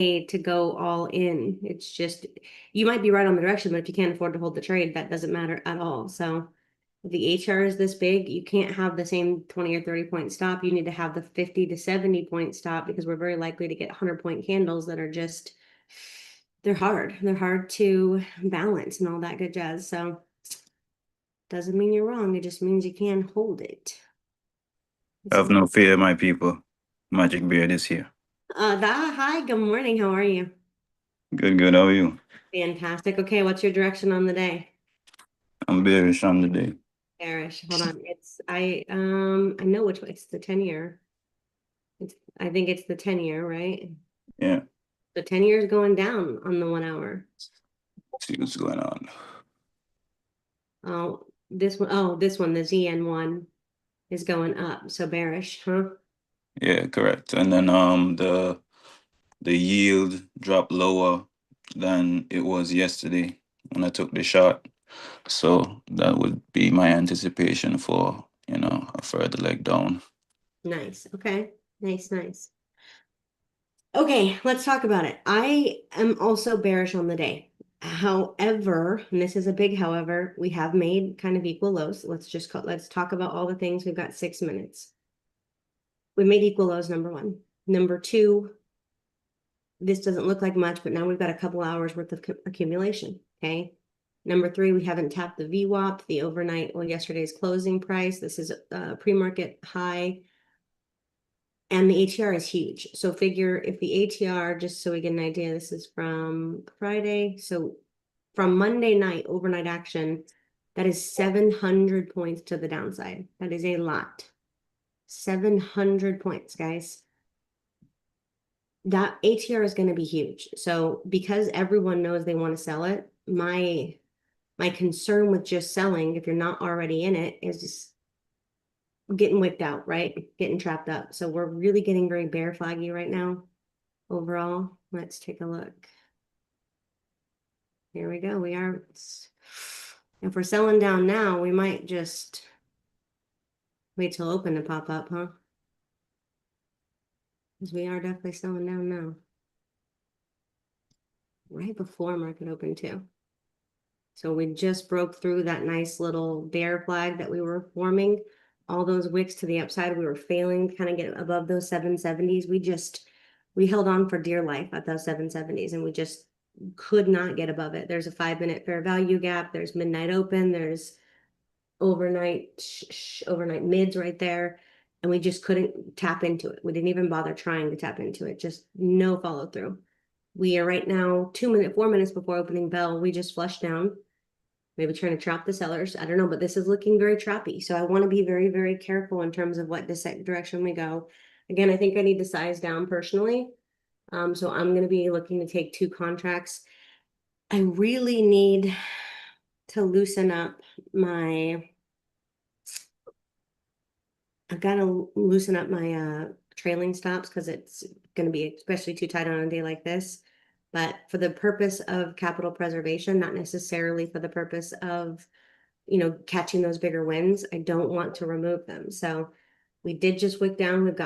to go all in. It's just, you might be right on the direction, but if you can't afford to hold the trade, that doesn't matter at all. So if the HR is this big, you can't have the same 20 or 30 point stop. You need to have the 50 to 70 point stop because we're very likely to get 100-point candles that are just, they're hard. They're hard to balance and all that good jazz. So doesn't mean you're wrong. It just means you can hold it. Have no fear, my people. Magic Beard is here. Hi, good morning. How are you? Good, good. How are you? Fantastic. Okay, what's your direction on the day? I'm bearish on the day. Bearish. Hold on. I know which way. It's the 10-year. I think it's the 10-year, right? Yeah. The 10-year is going down on the 1 hour. See what's going on. Oh, this one, the ZN1 is going up. So bearish, huh? Yeah, correct. And then the yield dropped lower than it was yesterday when I took the shot. So that would be my anticipation for, a further leg down. Nice. Okay. Nice, nice. Okay, let's talk about it. I am also bearish on the day. However, and this is a big however, we have made kind of equal lows. Let's talk about all the things. We've got 6 minutes. We made equal lows, number one. Number two, this doesn't look like much, but now we've got a couple hours worth of accumulation. Okay. Number three, we haven't tapped the VWAP, the overnight or yesterday's closing price. This is a pre-market high. And the ATR is huge. So figure if the ATR, just so we get an idea, this is from Friday. So from Monday night, overnight action, that is 700 points to the downside. That is a lot. 700 points, guys. That ATR is going to be huge. So because everyone knows they want to sell it, my concern with just selling, if you're not already in it, is just getting wicked out, right? Getting trapped up. So we're really getting very bear flaggy right now overall. Let's take a look. Here we go. If we're selling down now, we might just wait till open to pop up, huh? Because we are definitely selling down now. Right before market open too. So we just broke through that nice little bear flag that we were forming. All those wicks to the upside, we were failing to kind of get above those 770s. We held on for dear life at those 770s and we just could not get above it. There's a 5-minute fair value gap. There's midnight open. There's overnight mids right there. And we just couldn't tap into it. We didn't even bother trying to tap into it. Just no follow through. We are right now 4 minutes before opening bell. We just flushed down. Maybe trying to trap the sellers. I don't know, but this is looking very trappy. So I want to be very, very careful in terms of what direction we go. Again, I think I need to size down personally. So I'm going to be looking to take 2 contracts. I really need to loosen up I've got to loosen up my trailing stops because it's going to be especially too tight on a day like this. But for the purpose of capital preservation, not necessarily for the purpose of, catching those bigger wins, I don't want to remove them. So we did just wick down.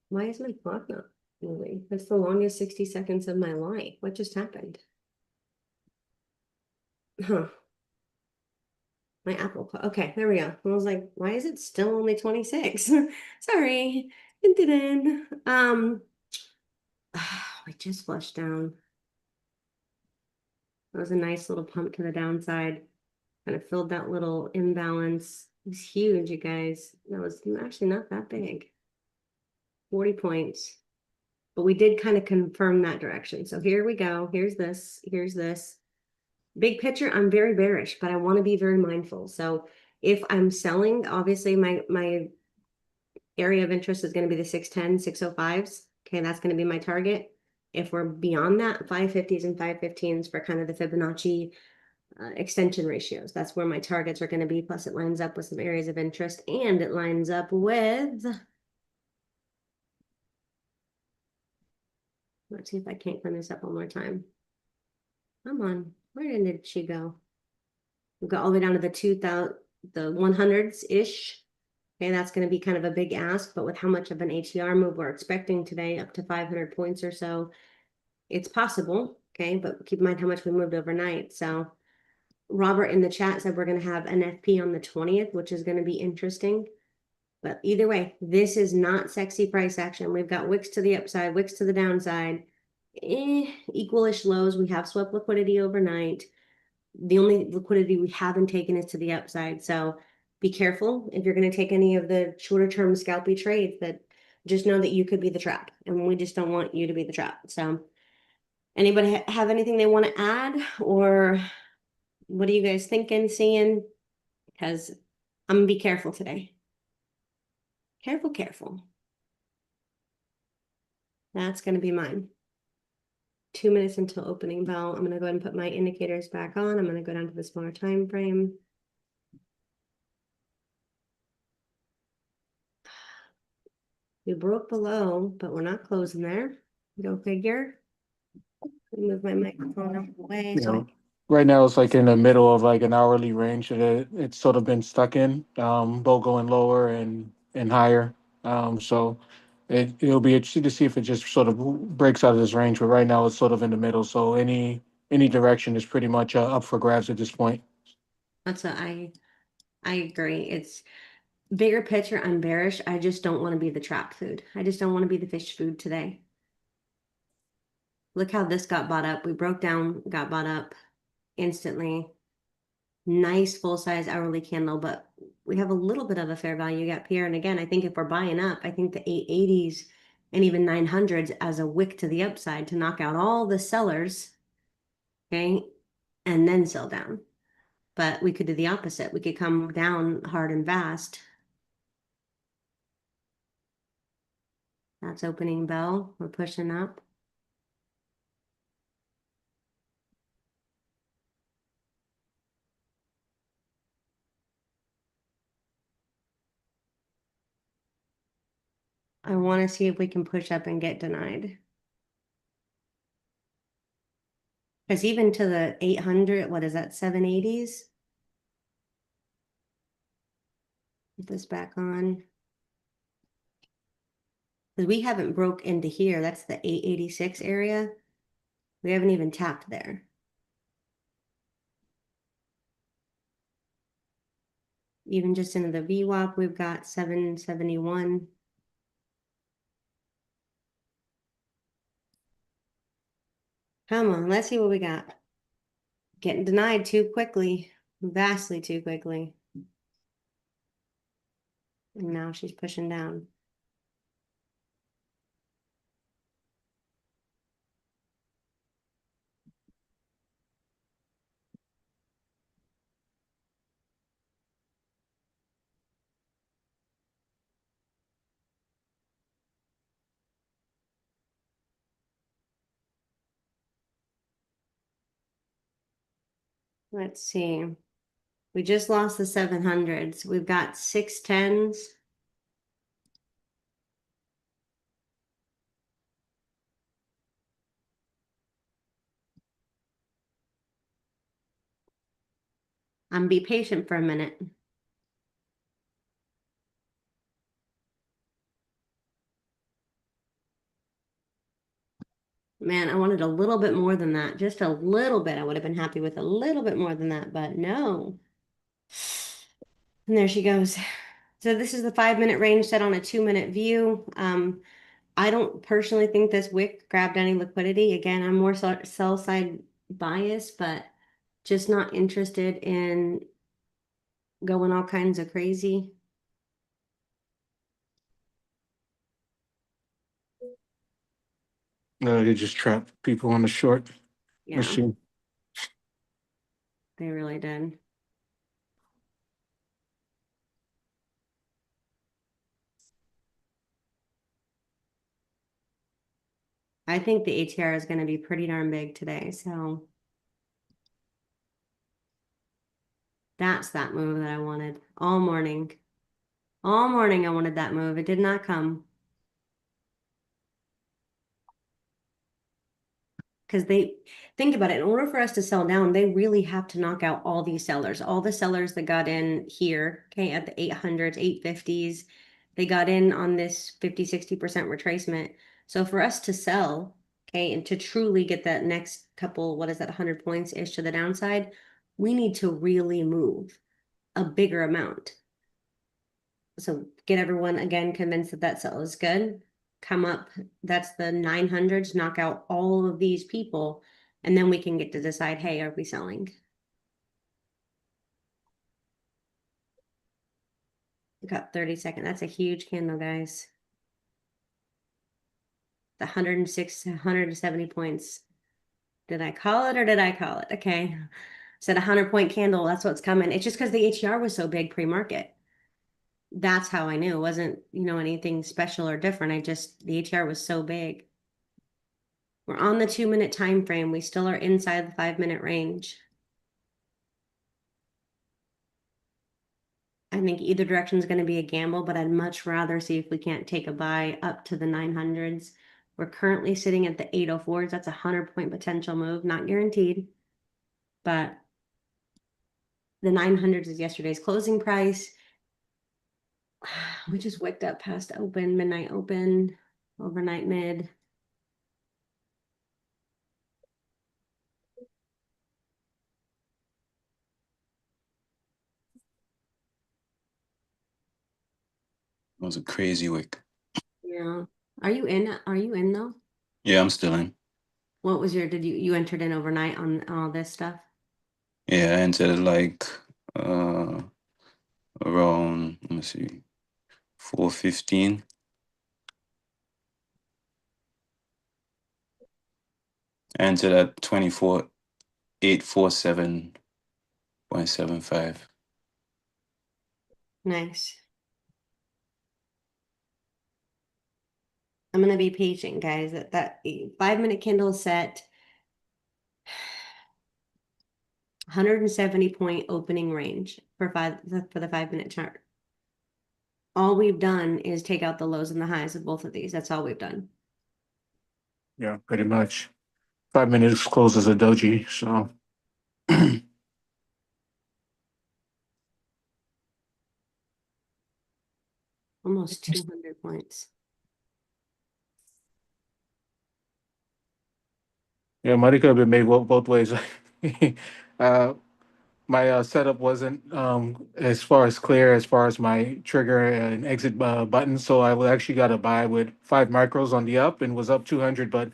Why is my clock not moving? That's the longest 60 seconds of my life. What just happened? Huh. My Apple clock. Okay, there we go. I was like, why is it still only 26? Sorry, it didn't. We just flushed down. That was a nice little pump to the downside. Kind of filled that little imbalance. It was huge, you guys. That was actually not that big. 40 points. But we did kind of confirm that direction. So here we go. Here's this. Here's this. Big picture, I'm very bearish, but I want to be very mindful. So if I'm selling, obviously my area of interest is going to be the 610, 605s. Okay, that's going to be my target. If we're beyond that, 550s and 515s for kind of the Fibonacci extension ratios. That's where my targets are going to be. Plus it lines up with some areas of interest and it lines up with, let's see if I can't clean this up one more time. Come on, where did she go? We've got all the way down to the 2000, the 100s-ish. Okay, that's going to be kind of a big ask, but with how much of an ATR move we're expecting today, up to 500 points or so, it's possible, okay, but keep in mind how much we moved overnight. So Robert in the chat said we're going to have an FP on the 20th, which is going to be interesting. But either way, this is not sexy price action. We've got wicks to the upside, wicks to the downside, equalish lows. We have swept liquidity overnight. The only liquidity we haven't taken is to the upside. So be careful if you're going to take any of the shorter term scalpy trades, that just know that you could be the trap, and we just don't want you to be the trap. So anybody have anything they want to add, or what are you guys thinking, seeing? Because I'm gonna be careful today. Careful, careful. That's gonna be mine. 2 minutes until opening bell. I'm gonna go ahead and put my indicators back on. I'm gonna go down to the smaller time frame. We broke below, but we're not closing there. Go figure. Move my microphone out of the way. You know, right now it's like in the middle of like an hourly range that it's sort of been stuck in, both going lower and higher. So it'll be interesting to see if it just sort of breaks out of this range. But right now it's sort of in the middle. So any direction is pretty much up for grabs at this point. That's what I agree. It's bigger picture. I'm bearish. I just don't want to be the trap food. I just don't want to be the fish food today. Look how this got bought up. We broke down, got bought up instantly. Nice full size hourly candle, but we have a little bit of a fair value gap here. And again, I think if we're buying up, I think the 880s and even 900s as a wick to the upside to knock out all the sellers, okay, and then sell down. But we could do the opposite. We could come down hard and fast. That's opening bell. We're pushing up. I want to see if we can push up and get denied. Because even to the 800, what is that, 780s? Put this back on. Because we haven't broke into here. That's the 886 area. We haven't even tapped there. Even just into the VWAP, we've got 771. Come on, let's see what we got. Getting denied too quickly, vastly too quickly. And now she's pushing down. Let's see. We just lost the 700s. We've got 610s. Be patient for a minute. Man, I wanted a little bit more than that. Just a little bit. I would have been happy with a little bit more than that, but no. And there she goes. So this is the 5-minute range set on a 2-minute view. I don't personally think this wick grabbed any liquidity. Again, I'm more sell side bias, but just not interested in going all kinds of crazy. They just trap people on the short Yeah, machine. they really did. I think the ATR is going to be pretty darn big today, so that's that move that I wanted all morning. All morning I wanted that move. It did not come. Because they think about it, in order for us to sell down, they really have to knock out all these sellers, all the sellers that got in here, okay, at the 800s, 850s. They got in on this 50, 60% retracement. So for us to sell, Okay, and to truly get that next couple, what is that, 100 points ish to the downside, we need to really move a bigger amount. So get everyone again convinced that that sell is good. Come up, that's the 900s, knock out all of these people, and then we can get to decide, hey, are we selling? We got 30 seconds. That's a huge candle, guys. The 106, 170 points. Did I call it or did I call it? Okay. Said 100-point candle. That's what's coming. It's just because the ATR was so big pre-market. That's how I knew. It wasn't, anything special or different. The ATR was so big. We're on the 2-minute time frame. We still are inside the 5-minute range. I think either direction is going to be a gamble, but I'd much rather see if we can't take a buy up to the 900s. We're currently sitting at the 804s. That's a 100-point potential move, not guaranteed, but the 900s is yesterday's closing price. We just wicked up past open, midnight open, overnight mid. It was a crazy week. Yeah. Are you in? Are you in though? Yeah, I'm still in. What was you entered in overnight on all this stuff? Yeah, I entered like around, let me see, 4:15. I entered at 24,847.75. Nice. I'm gonna be patient, guys. That 5-minute candle is set. 170-point opening range for the 5-minute chart. All we've done is take out the lows and the highs of both of these. That's all we've done. Yeah, pretty much. 5 minutes closes a doji, so Almost 200 points. yeah, money could have been made both ways. uh, my setup wasn't as far as clear as far as my trigger and exit button, so I actually got a buy with 5 micros on the up and was up 200, but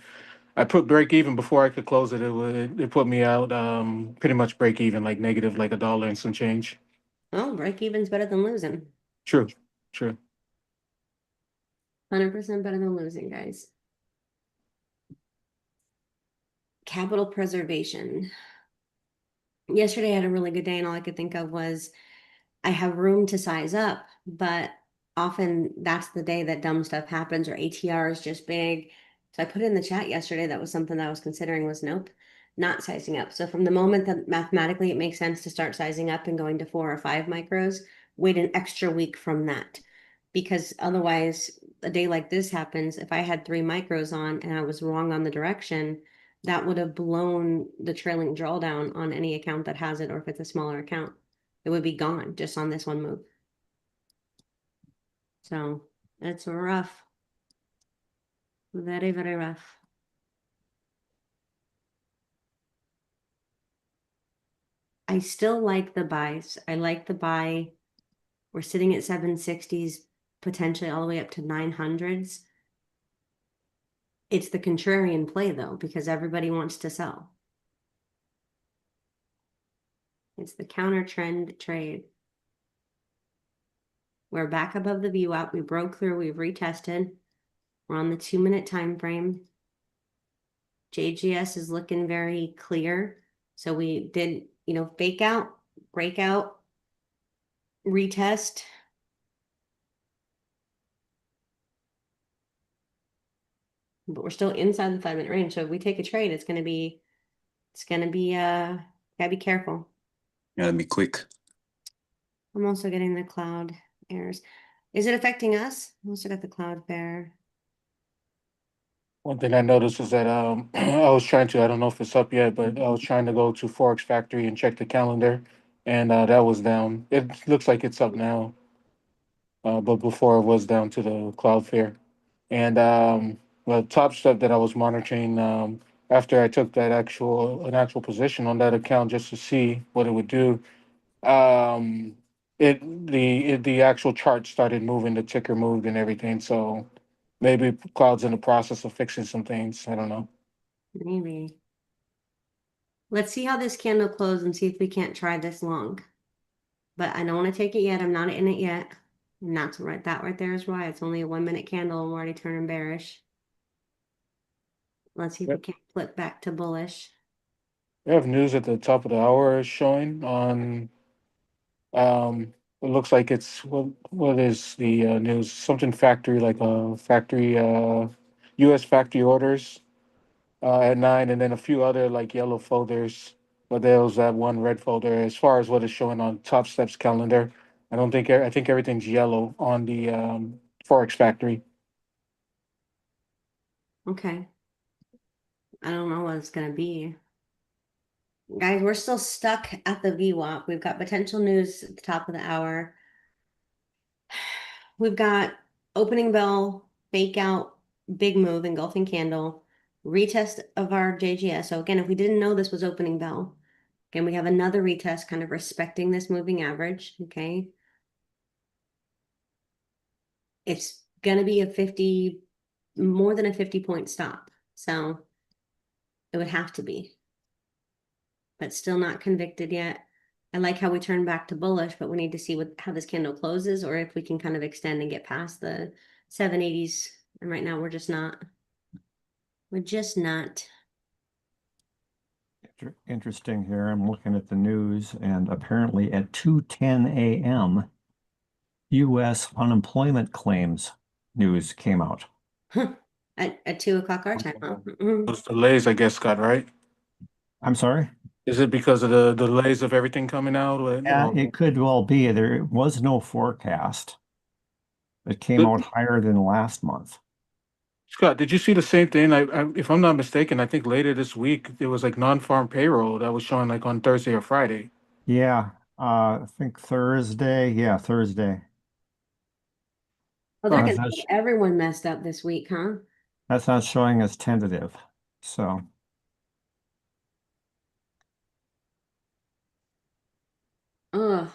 I put break even before I could close it. It put me out pretty much break even, like negative like $1 and some change. Oh, break even's better than losing. True, true. 100% better than losing, guys. Capital preservation. Yesterday I had a really good day, and all I could think of was I have room to size up, but often that's the day that dumb stuff happens or ATR is just big. So I put in the chat yesterday, that was something that I was considering was nope, not sizing up. So from the moment that mathematically it makes sense to start sizing up and going to 4 or 5 micros, wait an extra week from that. Because otherwise, a day like this happens, if I had 3 micros on and I was wrong on the direction, that would have blown the trailing drawdown on any account that has it, or if it's a smaller account. It would be gone just on this one move. So it's rough. Very, very rough. I still like the buys. I like the buy. We're sitting at 760s, potentially all the way up to 900s. It's the contrarian play though, because everybody wants to sell. It's the counter trend trade. We're back above the view out. We broke through, we've retested. We're on the 2-minute time frame. JGS is looking very clear. So we did, fake out, breakout, retest. But we're still inside the 5-minute range. So if we take a trade, it's gonna be, gotta be careful. Gotta be quick. I'm also getting the cloud errors. Is it affecting us? I also got the cloud bear. One thing I noticed is that I was trying to, I don't know if it's up yet, but I was trying to go to Forex Factory and check the calendar, and that was down. It looks like it's up now, but before it was down to the Cloudflare. And the top step that I was monitoring after I took an actual position on that account just to see what it would do. Um, the actual chart started moving, the ticker moved and everything. So maybe Cloud's in the process of fixing some things. I don't know. Maybe. Let's see how this candle closes and see if we can't try this long. But I don't want to take it yet. I'm not in it yet. And that's right. That right there is why. It's only a 1 minute candle and we're already turning bearish. Let's see if we Yep. can't flip back to bullish. We have news at the top of the hour showing on it looks like it's what is the news? Something factory, like a factory US factory orders at 9, and then a few other like yellow folders. But there was that one red folder as far as what is showing on Top Steps calendar. I think everything's yellow on the Forex factory. Okay. I don't know what it's going to be. Guys, we're still stuck at the VWAP. We've got potential news at the top of the hour. We've got opening bell, fake out, big move, engulfing candle, retest of our JGS. So again, if we didn't know this was opening bell, again, we have another retest kind of respecting this moving average, okay? It's going to be more than a 50-point stop. So it would have to be, but still not convicted yet. I like how we turn back to bullish, but we need to see how this candle closes or if we can kind of extend and get past the 780s. And right now we're just not. We're just not. Interesting here. I'm looking at the news, and apparently at 2:10 a.m., U.S. unemployment claims news came out. At 2 o'clock our time, huh? Those delays, I guess, Scott, right? I'm sorry? Is it because of the delays of everything coming out? Yeah, it could well be. There was no forecast. It came But, out higher than last month. Scott, did you see the same thing? If I'm not mistaken, I think later this week there was like non-farm payroll that was showing like on Thursday or Friday. Yeah, I think Thursday. Yeah, Thursday. Oh, they're Huh. That's gonna not, get everyone messed up this week, huh? that's not showing as tentative. So, Ugh.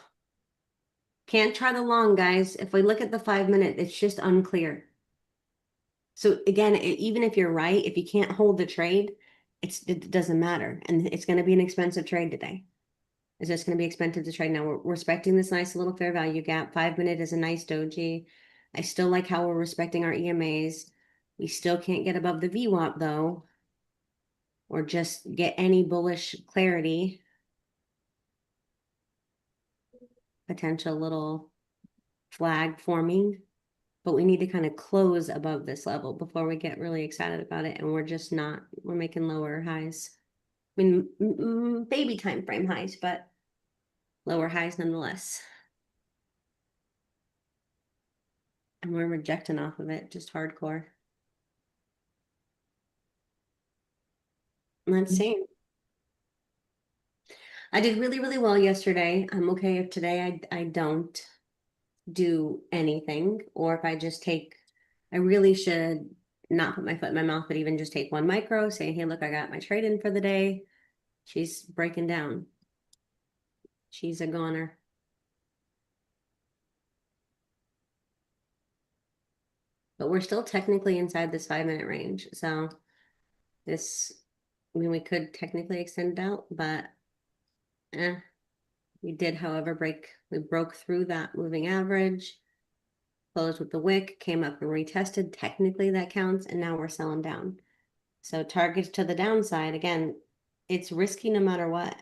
Can't try the long, guys. If we look at the 5 minute, it's just unclear. So again, even if you're right, if you can't hold the trade, it doesn't matter. And it's going to be an expensive trade today. It's just going to be expensive to trade. Now we're respecting this nice little fair value gap. 5 minute is a nice doji. I still like how we're respecting our EMAs. We still can't get above the VWAP though, or just get any bullish clarity. Potential little flag forming, but we need to kind of close above this level before we get really excited about it. And we're just not, we're making lower highs. I mean, baby time frame highs, but lower highs nonetheless. And we're rejecting off of it, just hardcore. Let's see. I did really, really well yesterday. I'm okay if today I don't do anything, or if I just take, I really should not put my foot in my mouth, but even just take one micro, saying, hey, look, I got my trade in for the day. She's breaking down. She's a goner. But we're still technically inside this 5 minute range. So this, I mean, we could technically extend it out, but we did, however, we broke through that moving average, closed with the wick, came up and retested. Technically that counts. And now we're selling down. So targets to the downside, again, it's risky no matter what.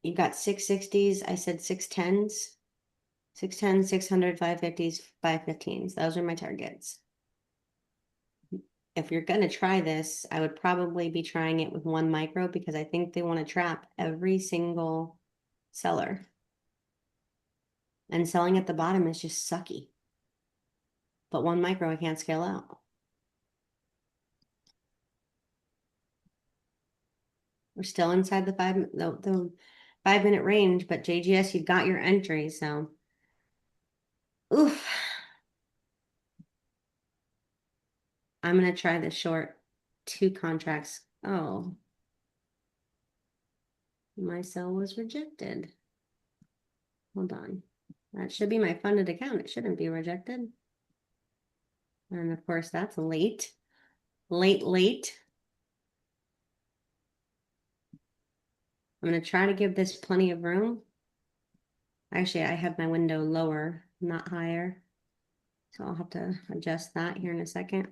You've got 660s. I said 610s, 610, 600, 550s, 515s. Those are my targets. If you're going to try this, I would probably be trying it with one micro because I think they want to trap every single seller. And selling at the bottom is just sucky. But one micro, I can't scale out. We're still inside the 5 minute range, but JGS, you've got your entry, so oof. I'm gonna try the short 2 contracts. Oh. My sell was rejected. Hold on. That should be my funded account. It shouldn't be rejected. And of course, that's late. Late. I'm going to try to give this plenty of room. Actually, I have my window lower, not higher. So I'll have to adjust that here in a second.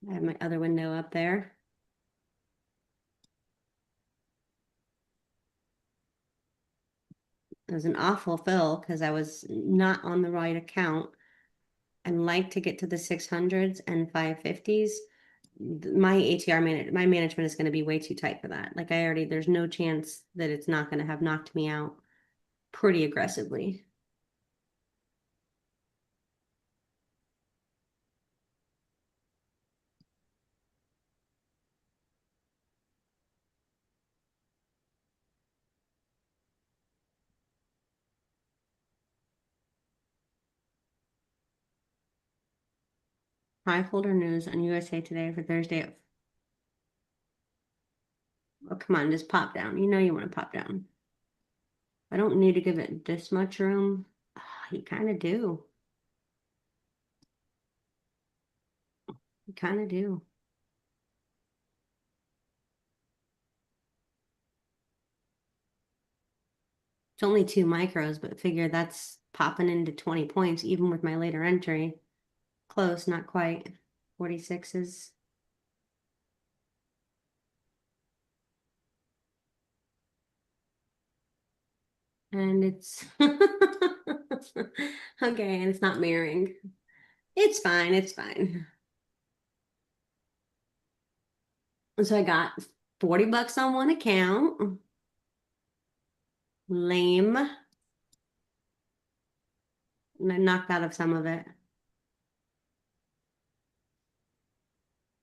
I have my other window up there. It was an awful fill because I was not on the right account and like to get to the 600s and 550s. My ATR my management is going to be way too tight for that. Like there's no chance that it's not going to have knocked me out pretty aggressively. High folder news on USA Today for Thursday. Oh, come on, just pop down. You know you want to pop down. I don't need to give it this much room. You kind of do. You kind of do. It's only 2 micros, but figure that's popping into 20 points, even with my later entry. Close, not quite. 46s. And it's okay, and it's not mirroring. It's fine, it's fine. So I got 40 bucks on one account. Lame. And I knocked out of some of it.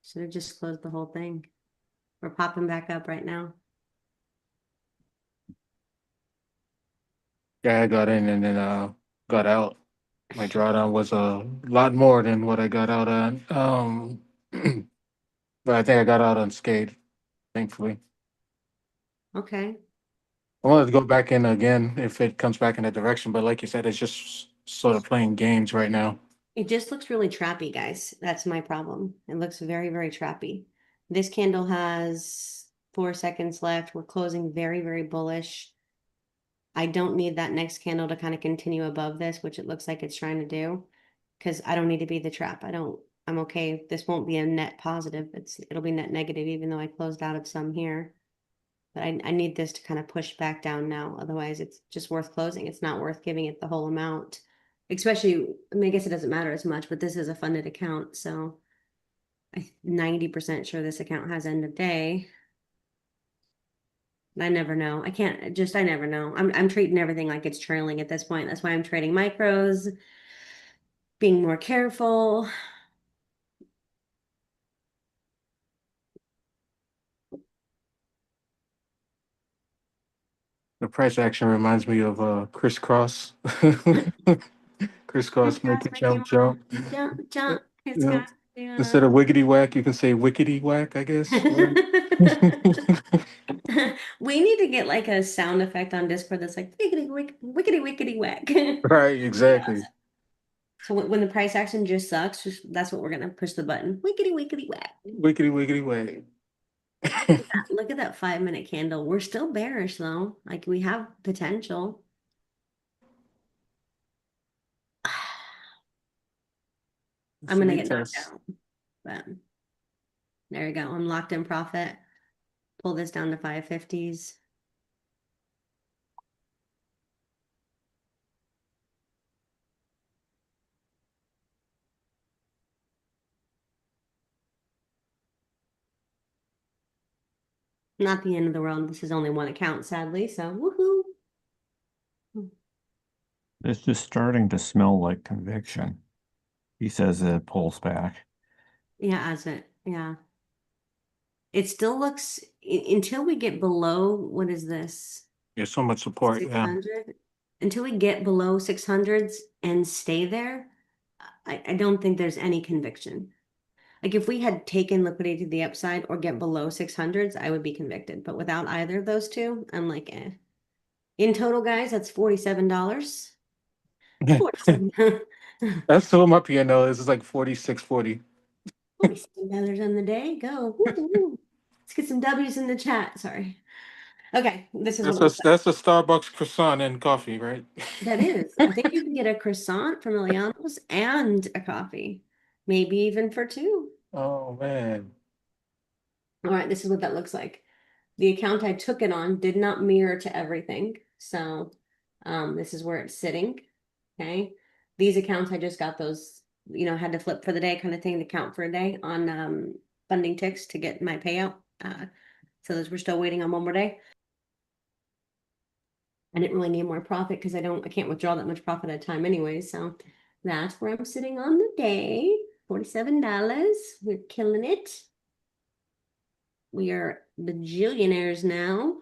Should have just closed the whole thing. We're popping back up right now. Yeah, I got in and then got out. My drawdown was a lot more than what I got out on. But I think I got out unscathed, thankfully. Okay. I wanted to go back in again if it comes back in that direction, but like you said, it's just sort of playing games right now. It just looks really trappy, guys. That's my problem. It looks very, very trappy. This candle has 4 seconds left. We're closing very, very bullish. I don't need that next candle to kind of continue above this, which it looks like it's trying to do, because I don't need to be the trap. I'm okay. This won't be a net positive. It'll be net negative, even though I closed out of some here. But I need this to kind of push back down now. Otherwise, it's just worth closing. It's not worth giving it the whole amount. Especially, I mean, I guess it doesn't matter as much, but this is a funded account. So I'm 90% sure this account has end of day. I never know. I never know. I'm treating everything like it's trailing at this point. That's why I'm trading micros, being more careful. The price action reminds me of crisscross. Crisscross, make it jump. Jump. It's Yeah. got to, Instead of wiggity whack, you can say wickety whack, I guess. Right? We need to get like a sound effect on Discord that's like wickety whack. Right, exactly. So when the price action just sucks, that's what we're gonna push the button. Wickety whack. Wickety wiggity whack. Look at that 5-minute candle. We're still bearish though. Like we have potential. I'm gonna get knocked out. But there you go. I'm locked in profit. Pull this down to 550s. Not the end of the world. This is only one account, sadly. So woohoo. It's just starting to smell like conviction. He says it pulls back. Yeah, yeah. It still looks until we get below, what is this? There's so much support. 600. Until we get below 600s and stay there, I don't think there's any conviction. Like if we had taken liquidity to the upside or get below 600s, I would be convicted. But without either of those two, I'm like, eh. In total, guys, that's $47. 47. That's what my P&L is. It's like 46.40. $47 on the day. Go. Woo, woo. Let's get some W's in the chat. Sorry. Okay, this is what it looks like. That's a Starbucks croissant and coffee, right? That is. I think you can get a croissant from Eliano's and a coffee. Maybe even for two. Oh man. All right, this is what that looks like. The account I took it on did not mirror to everything. So this is where it's sitting. Okay. These accounts, I just got those, had to flip for the day kind of thing to count for a day on funding ticks to get my payout. So those we're still waiting on one more day. I didn't really need more profit because I can't withdraw that much profit at a time anyway. So that's where I'm sitting on the day. $47. We're killing it. We are bajillionaires now.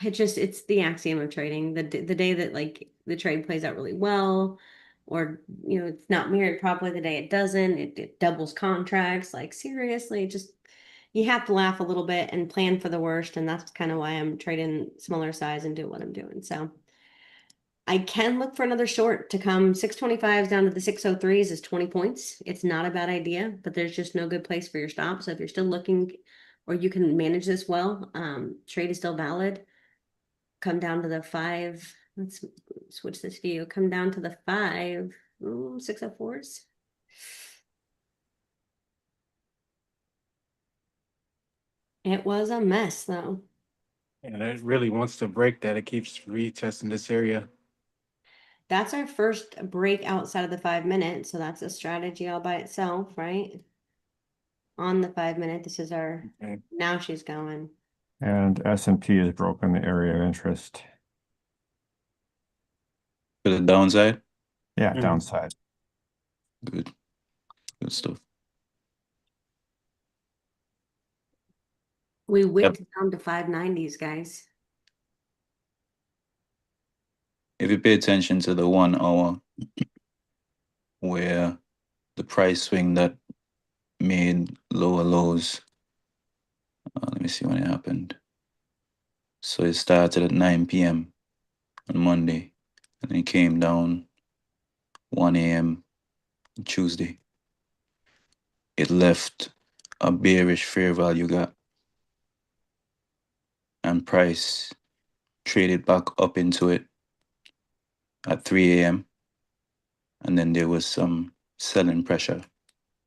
It's the axiom of trading. The day that like the trade plays out really well, or it's not mirrored properly, the day it doesn't, it doubles contracts. Like seriously, just you have to laugh a little bit and plan for the worst, and that's kind of why I'm trading smaller size and doing what I'm doing. So I can look for another short to come. 625s down to the 603s is 20 points. It's not a bad idea, but there's just no good place for your stop. So if you're still looking or you can manage this well, trade is still valid. Come down to the 5. Let's switch this view. Come down to the 5. 604s. It was a mess though. And it really wants to break that. It keeps retesting this area. That's our first break outside of the 5 minute. So that's a strategy all by itself, right? On the 5 minute, this is our, Okay. now she's going. And S&P has broken the area of interest. To the downside. Yeah, Mhm. downside. Good. Good stuff. We wicked down to 590s, guys. If you pay attention to the 1 hour where the price swing that made lower lows, let me see when it happened. So it started at 9 p.m. on Monday, and it came down 1 a.m. Tuesday. It left a bearish fair value gap, and price traded back up into it at 3 a.m. And then there was some selling pressure,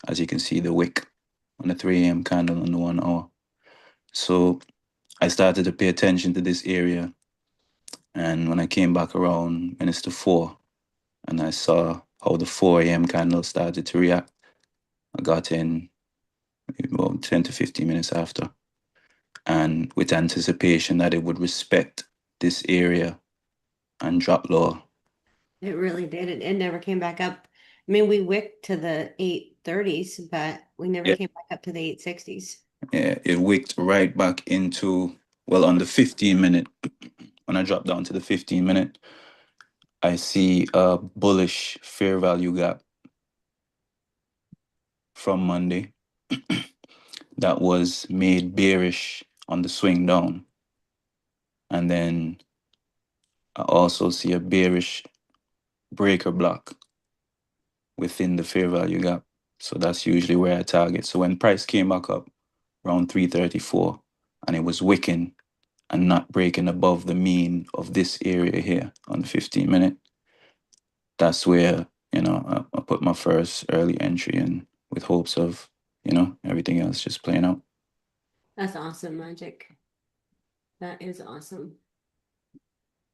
as you can see the wick on the 3 a.m. candle on the 1 hour. So I started to pay attention to this area, and when I came back around when it's to 4, and I saw how the 4 a.m. candle started to react, I got in about 10 to 15 minutes after, and with anticipation that it would respect this area and drop lower. It really did. It never came back up. I mean, we wicked to the 830s, but we never Yeah. came back up to the 860s. Yeah, it wicked right back into, well, on the 15 minute, when I drop down to the 15 minute, I see a bullish fair value gap from Monday that was made bearish on the swing down. And then I also see a bearish breaker block within the fair value gap. So that's usually where I target. So when price came back up around 334 and it was wicking and not breaking above the mean of this area here on the 15 minute, that's where, I put my first early entry in with hopes of, everything else just playing out. That's awesome, Magic. That is awesome.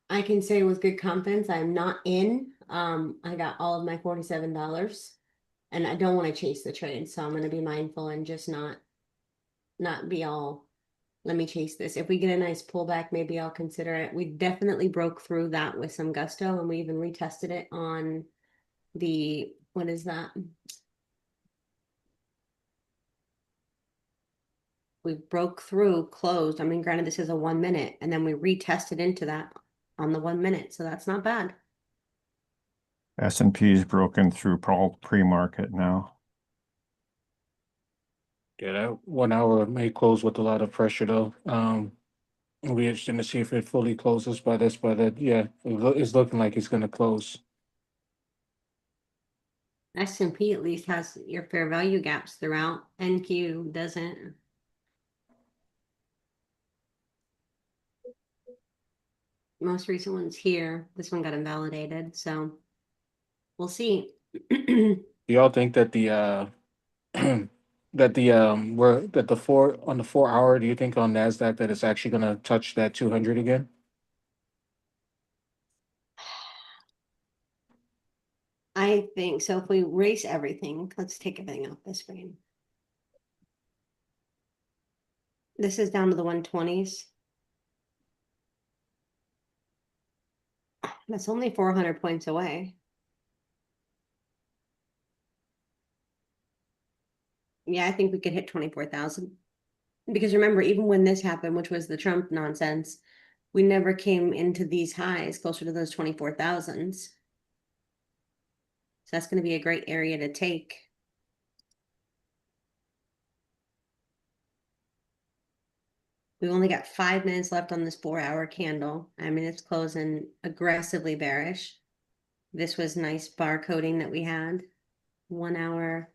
I can say with good confidence, I'm not in. I got all of my $47 and I don't want to chase the trade. So I'm going to be mindful and just not be all, let me chase this. If we get a nice pullback, maybe I'll consider it. We definitely broke through that with some gusto and we even retested it on the, what is that? We broke through, closed. I mean, granted, this is a 1 minute, and then we retested into that on the 1 minute. So that's not bad. S&P is broken through pre-market now. Yeah, that 1 hour may close with a lot of pressure though. It'll be interesting to see if it fully closes by this, but yeah, it's looking like it's gonna close. S&P at least has your fair value gaps throughout. NQ doesn't. Most recent one's here. This one got invalidated, so we'll see. Do y'all think that the that the 4 hour, do you think on NASDAQ that it's actually gonna touch that 200 again? I think so. If we erase everything, let's take everything off this screen. This is down to the 120s. That's only 400 points away. Yeah, I think we could hit 24,000. Because remember, even when this happened, which was the Trump nonsense, we never came into these highs closer to those 24,000s. So that's going to be a great area to take. We've only got 5 minutes left on this 4-hour candle. I mean, it's closing aggressively bearish. This was nice bar coding that we had. 1 hour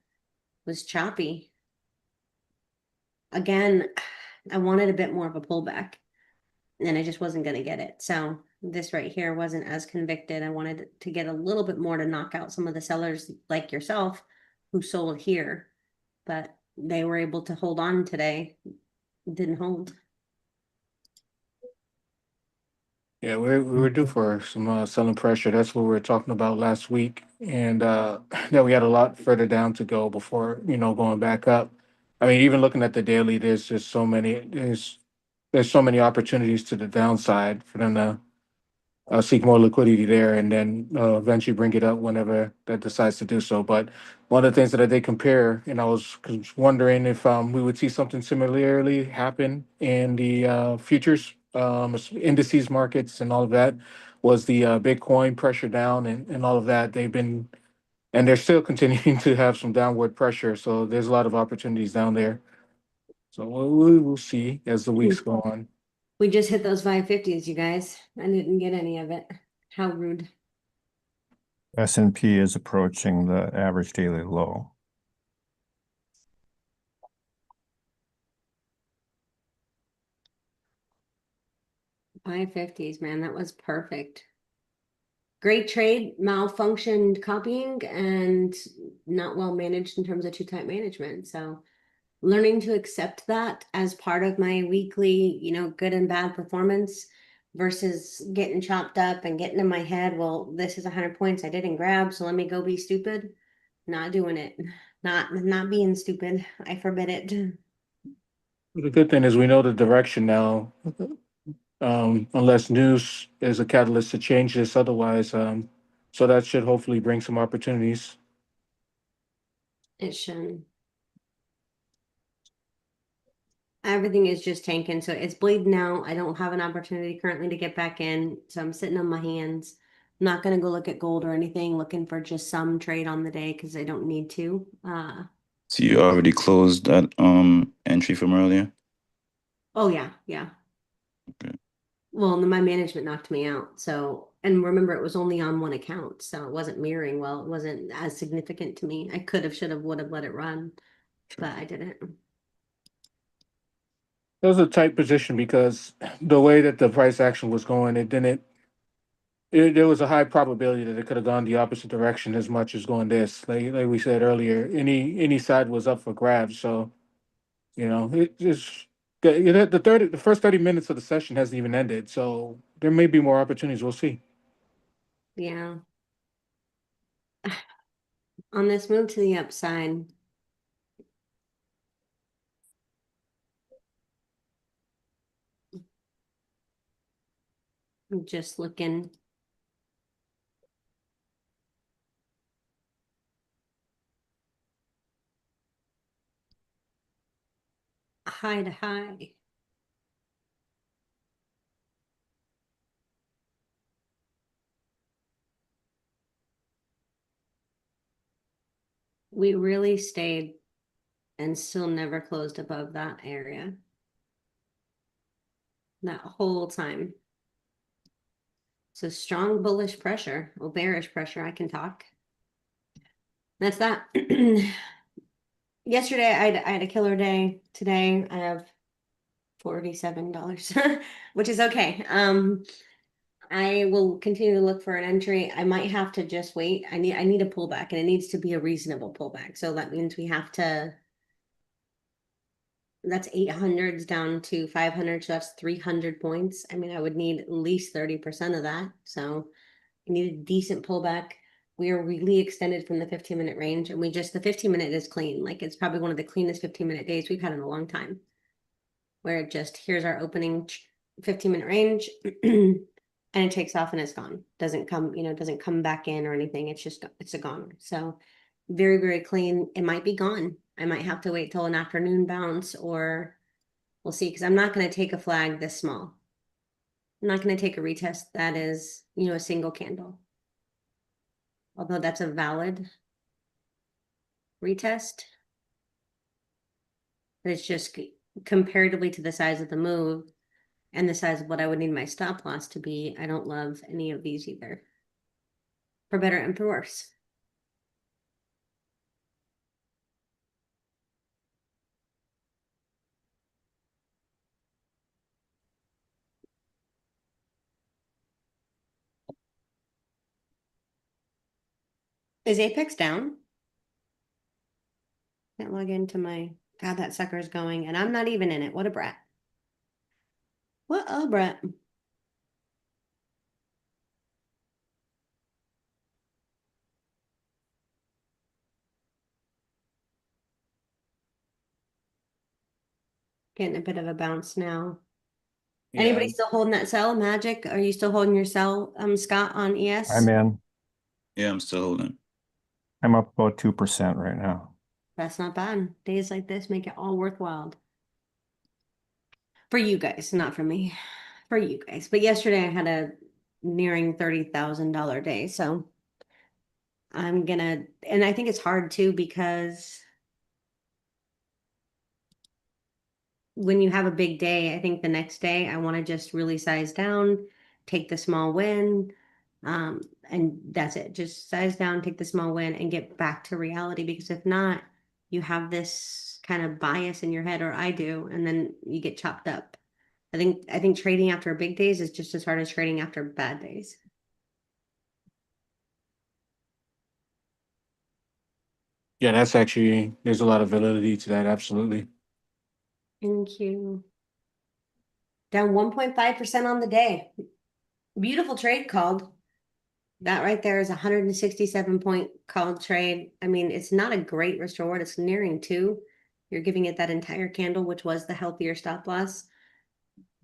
was choppy. Again, I wanted a bit more of a pullback, and I just wasn't going to get it. So this right here wasn't as convicted. I wanted to get a little bit more to knock out some of the sellers like yourself who sold here, but they were able to hold on today. Didn't hold. Yeah, we were due for some selling pressure. That's what we were talking about last week, and that we had a lot further down to go before going back up. I mean, even looking at the daily, there's just there's so many opportunities to the downside for them to seek more liquidity there, and then eventually bring it up whenever that decides to do so. But one of the things that I did compare, and I was wondering if we would see something similarly happen in the futures, indices markets, and all of that, was the Bitcoin pressure down and all of that. And they're still continuing to have some downward pressure. So there's a lot of opportunities down there. So we'll see as the weeks go on. We just hit those 550s, you guys. I didn't get any of it. How rude. S&P is approaching the average daily low. $550s, man. That was perfect. Great trade, malfunctioned copying, and not well managed in terms of too tight management. So learning to accept that as part of my weekly, good and bad performance versus getting chopped up and getting in my head, well, this is 100 points I didn't grab, so let me go be stupid. Not doing it. Not being stupid. I forbid it. The good thing is we know the direction now, unless news is a catalyst to change this otherwise. So that should hopefully bring some opportunities. It should. Everything is just tanking, so it's bleeding out. I don't have an opportunity currently to get back in, so I'm sitting on my hands. I'm not gonna go look at gold or anything, looking for just some trade on the day because I don't need to. So you already closed that entry from earlier? Oh yeah. Okay. Well, my management knocked me out. So, and remember, it was only on one account, so it wasn't mirroring well. It wasn't as significant to me. I could have, should have, would have let it run, but I didn't. It was a tight position because the way that the price action was going, it didn't. There was a high probability that it could have gone the opposite direction as much as going this. Like we said earlier, any side was up for grabs. So it just the first 30 minutes of the session hasn't even ended. So there may be more opportunities. We'll see. Yeah. On this move to the upside, I'm just looking. High to high. we really stayed and still never closed above that area. That whole time. So strong bullish pressure, or bearish pressure, I can talk. That's that. Yesterday I had a killer day. Today I have $47, which is okay. I will continue to look for an entry. I might have to just wait. I need a pullback, and it needs to be a reasonable pullback. So that means we have to, that's 800s down to 500, so that's 300 points. I mean, I would need at least 30% of that. So I need a decent pullback. We are really extended from the 15-minute range, and the 15-minute is clean. Like, it's probably one of the cleanest 15-minute days we've had in a long time. Where it just, here's our opening 15-minute range, and it takes off and it's gone. Doesn't come back in or anything. It's a gone. So very, very clean. It might be gone. I might have to wait till an afternoon bounce, or we'll see, because I'm not going to take a flag this small. I'm not going to take a retest that is, a single candle. Although that's a valid retest. But it's just comparatively to the size of the move and the size of what I would need my stop loss to be, I don't love any of these either. For better and for worse. Is Apex down? Can't log into my, God, that sucker's going, and I'm not even in it. What a brat. What a brat. Getting a bit of a bounce now. Anybody still holding that sell, Magic? Are you still holding your sell, Scott, on ES? I'm in. Yeah, I'm still holding. I'm up about 2% right now. That's not bad. Days like this make it all worthwhile. For you guys, not for me. For you guys. But yesterday I had a nearing $30,000 day, so I'm gonna, and I think it's hard too, because when you have a big day, I think the next day I want to just really size down, take the small win, and that's it. Just size down, take the small win, and get back to reality. Because if not, you have this kind of bias in your head, or I do, and then you get chopped up. I think trading after big days is just as hard as trading after bad days. Yeah, there's a lot of validity to that. Absolutely. Thank you. Down 1.5% on the day. Beautiful trade called. That right there is 167 point called trade. I mean, it's not a great risk reward. It's nearing 2. You're giving it that entire candle, which was the healthier stop loss.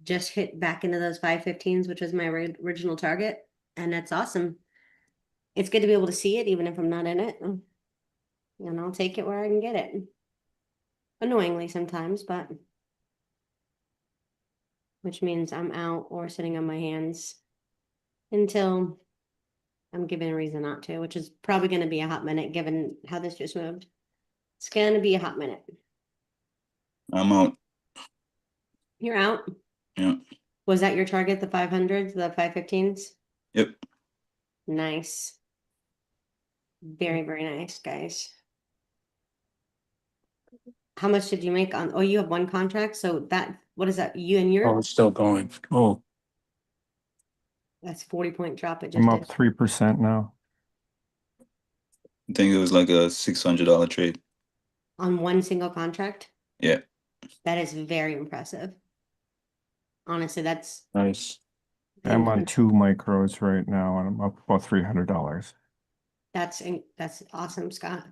Just hit back into those 515s, which was my original target. And that's awesome. It's good to be able to see it, even if I'm not in it. And I'll take it where I can get it. Annoyingly sometimes, but which means I'm out or sitting on my hands until I'm given a reason not to, which is probably going to be a hot minute given how this just moved. It's going to be a hot minute. I'm out. You're out. Yeah. Was that your target, the 500s, the 515s? Yep. Nice. Very, very nice, guys. How much did you make on, oh, you have one contract, so that, what is that, you and Oh, your, it's still going. Oh, that's 40-point drop it I'm just up did. 3% now. I think it was like a $600 trade. On one single contract? Yeah. That is very impressive. Honestly, that's, nice. I'm on 2 micros right now, and I'm up about $300. that's awesome, Scott.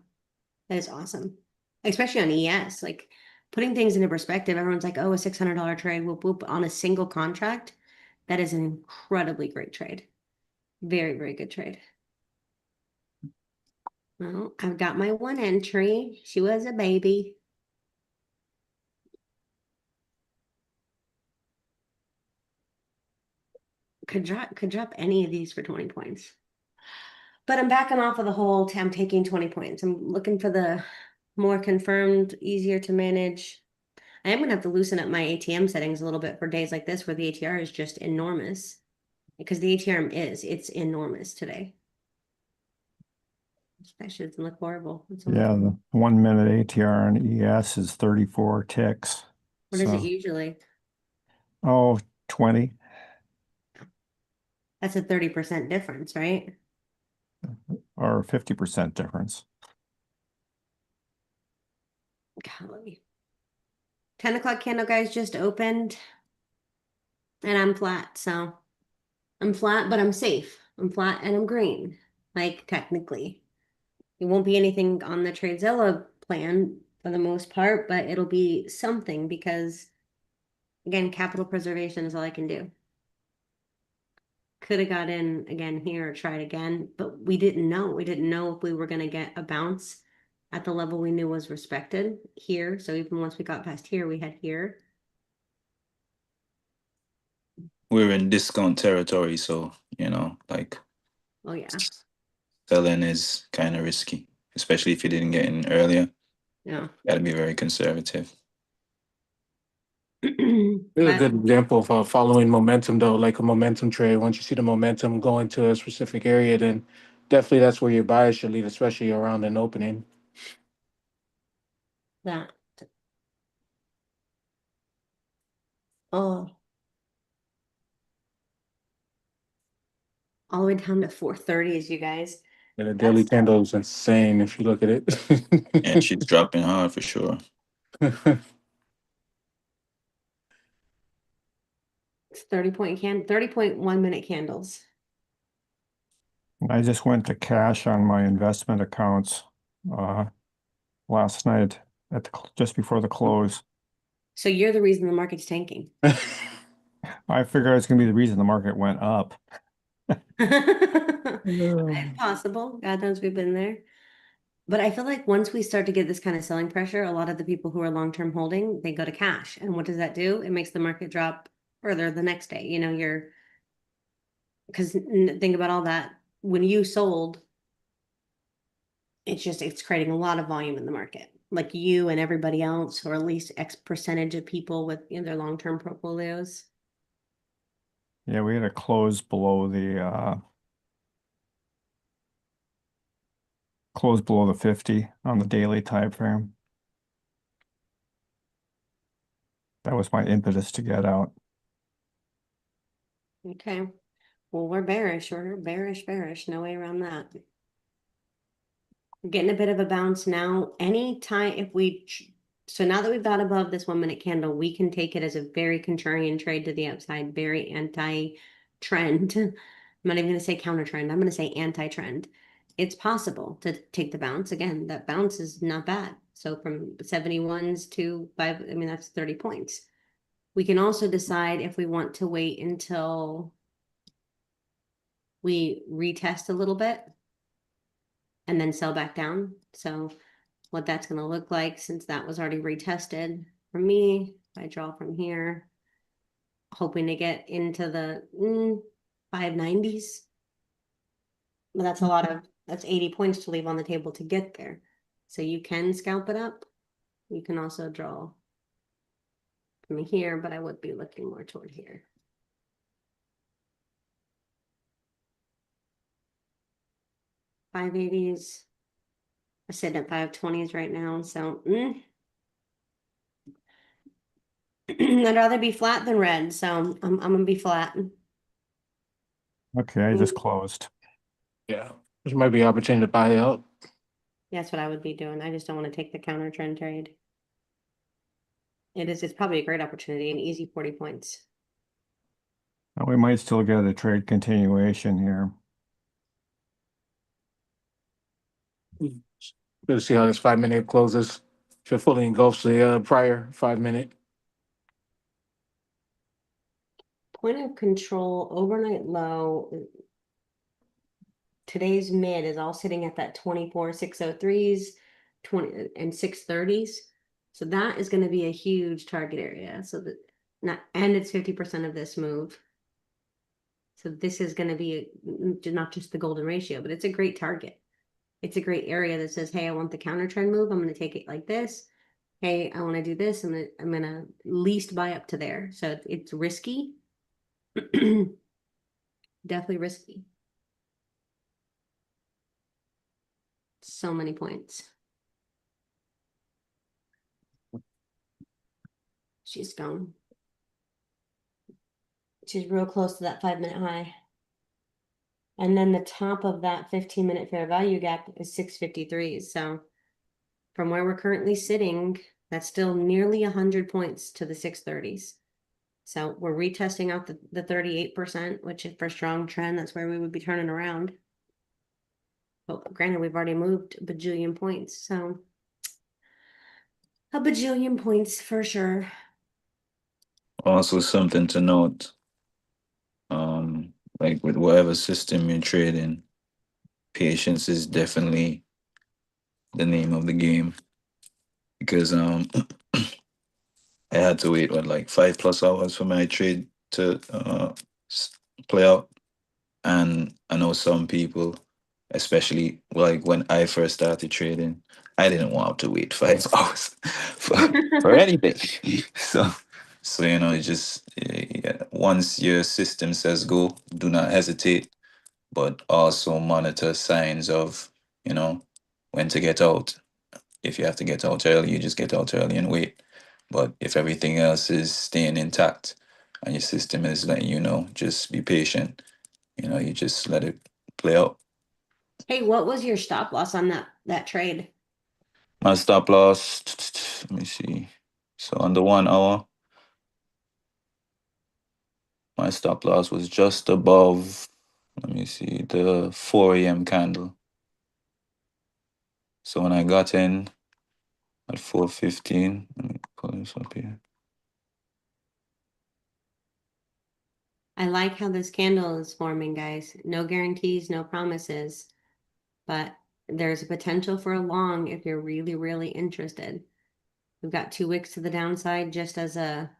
That is awesome. Especially on ES, like putting things into perspective, everyone's like, oh, a $600 trade, whoop, whoop, on a single contract. That is an incredibly great trade. Very, very good trade. Well, I've got my one entry. She was a baby. Could drop any of these for 20 points. But I'm backing off of the whole, I'm taking 20 points. I'm looking for the more confirmed, easier to manage. I am gonna have to loosen up my ATM settings a little bit for days like this where the ATR is just enormous. Because the ATR it's enormous today. That shit doesn't look horrible. Yeah, the 1 minute ATR on ES is 34 ticks. What is it So, usually? oh, 20. That's a 30% difference, right? Or 50% difference. Golly. 10 o'clock candle, guys, just opened. And I'm flat, so I'm flat, but I'm safe. I'm flat and I'm green. Like, technically. It won't be anything on the Tradezilla plan for the most part, but it'll be something because, again, capital preservation is all I can do. Could have got in again here or tried again, but we didn't know. We didn't know if we were going to get a bounce at the level we knew was respected here. So even once we got past here, we had here. We're in discount territory, so like Oh, yeah. selling is kind of risky, especially if you didn't get in earlier. Yeah. Got to be very conservative. It's a But good example of following momentum, though, like a momentum trade. Once you see the momentum going to a specific area, then definitely that's where your bias should lead, especially around an opening. that. Oh. All the way down to 430s, you guys. And the daily candle is insane if you look at And it. she's dropping hard for sure. It's 30.1 minute candles. I just went to cash on my investment accounts last night at just before the close. So you're the reason the market's tanking. I figured it's going to be the reason the market went up. It's possible. God knows we've been there. But I feel like once we start to get this kind of selling pressure, a lot of the people who are long-term holding, they go to cash. And what does that do? It makes the market drop further the next day. Because think about all that. When you sold, it's creating a lot of volume in the market. Like you and everybody else, or at least X percentage of people with their long-term portfolios. Yeah, we had a close below the 50 on the daily time frame. That was my impetus to get out. Okay. Well, we're bearish. We're bearish, bearish. No way around that. We're getting a bit of a bounce now. Anytime so now that we've got above this 1 minute candle, we can take it as a very contrarian trade to the upside, very anti-trend. I'm not even going to say counter trend. I'm going to say anti-trend. It's possible to take the bounce. Again, that bounce is not bad. So from 71s to 5, I mean, that's 30 points. We can also decide if we want to wait until we retest a little bit and then sell back down. So what that's going to look like, since that was already retested for me, I draw from here, hoping to get into the 590s. But that's 80 points to leave on the table to get there. So you can scalp it up. You can also draw from here, but I would be looking more toward here. $580s. We're sitting at 520s right now, so I'd rather be flat than red, so I'm gonna be flat. Okay, I just closed. Yeah, this might be an opportunity to buy out. That's what I would be doing. I just don't want to take the counter trend trade. It's probably a great opportunity, an easy 40 points. We might still get a trade continuation here. Good to see how this 5 minute closes. If it fully engulfs the prior 5 minute. Point of control, overnight low. Today's mid is all sitting at that 24,603s, 20 and 630s. So that is going to be a huge target area. So and it's 50% of this move. So this is going to be not just the golden ratio, but it's a great target. It's a great area that says, hey, I want the counter trend move. I'm going to take it like this. Hey, I want to do this. I'm gonna least buy up to there. So it's risky. Definitely risky. So many points. She's gone. She's real close to that 5-minute high. And then the top of that 15-minute fair value gap is 653. So from where we're currently sitting, that's still nearly 100 points to the 630s. So we're retesting out the 38%, which is for strong trend. That's where we would be turning around. But granted, we've already moved a bajillion points. So a bajillion points for sure. Also, something to note, like with whatever system you're trading, patience is definitely the name of the game. Because I had to wait like 5+ hours for my trade to play out. And I know some people, especially like when I first started trading, I didn't want to wait 5 hours for anything. So, it's just yeah, once your system says go, do not hesitate, but also monitor signs of, when to get out. If you have to get out early, you just get out early and wait. But if everything else is staying intact and your system is letting you know, just be patient. You just let it play out. Hey, what was your stop loss on that trade? My stop loss, let me see. So on the 1 hour, my stop loss was just above, let me see, the 4 a.m. candle. So when I got in at 4:15, let me pull this up here. I like how this candle is forming, guys. No guarantees, no promises, but there's a potential for a long if you're really, really interested. We've got 2 wicks to the downside just as a,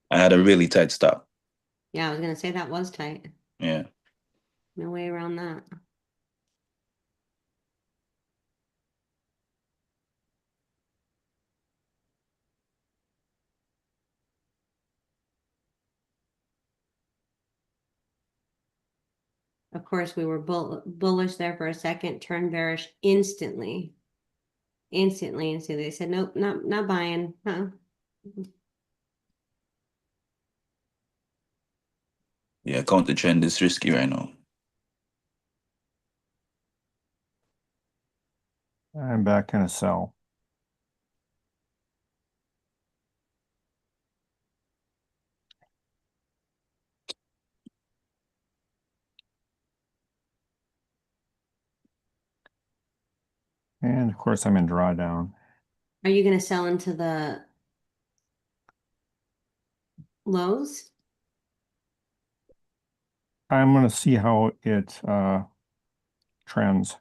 I had a really tight stop. yeah, I was going to say that was tight. Yeah. No way around that. Of course, we were bullish there for a second, turned bearish instantly. Instantly. And so they said, nope, not buying. Yeah, counter trend is risky right now. I'm back in a sell. And of course, I'm in drawdown. Are you going to sell into the lows? I'm going to see how it trends.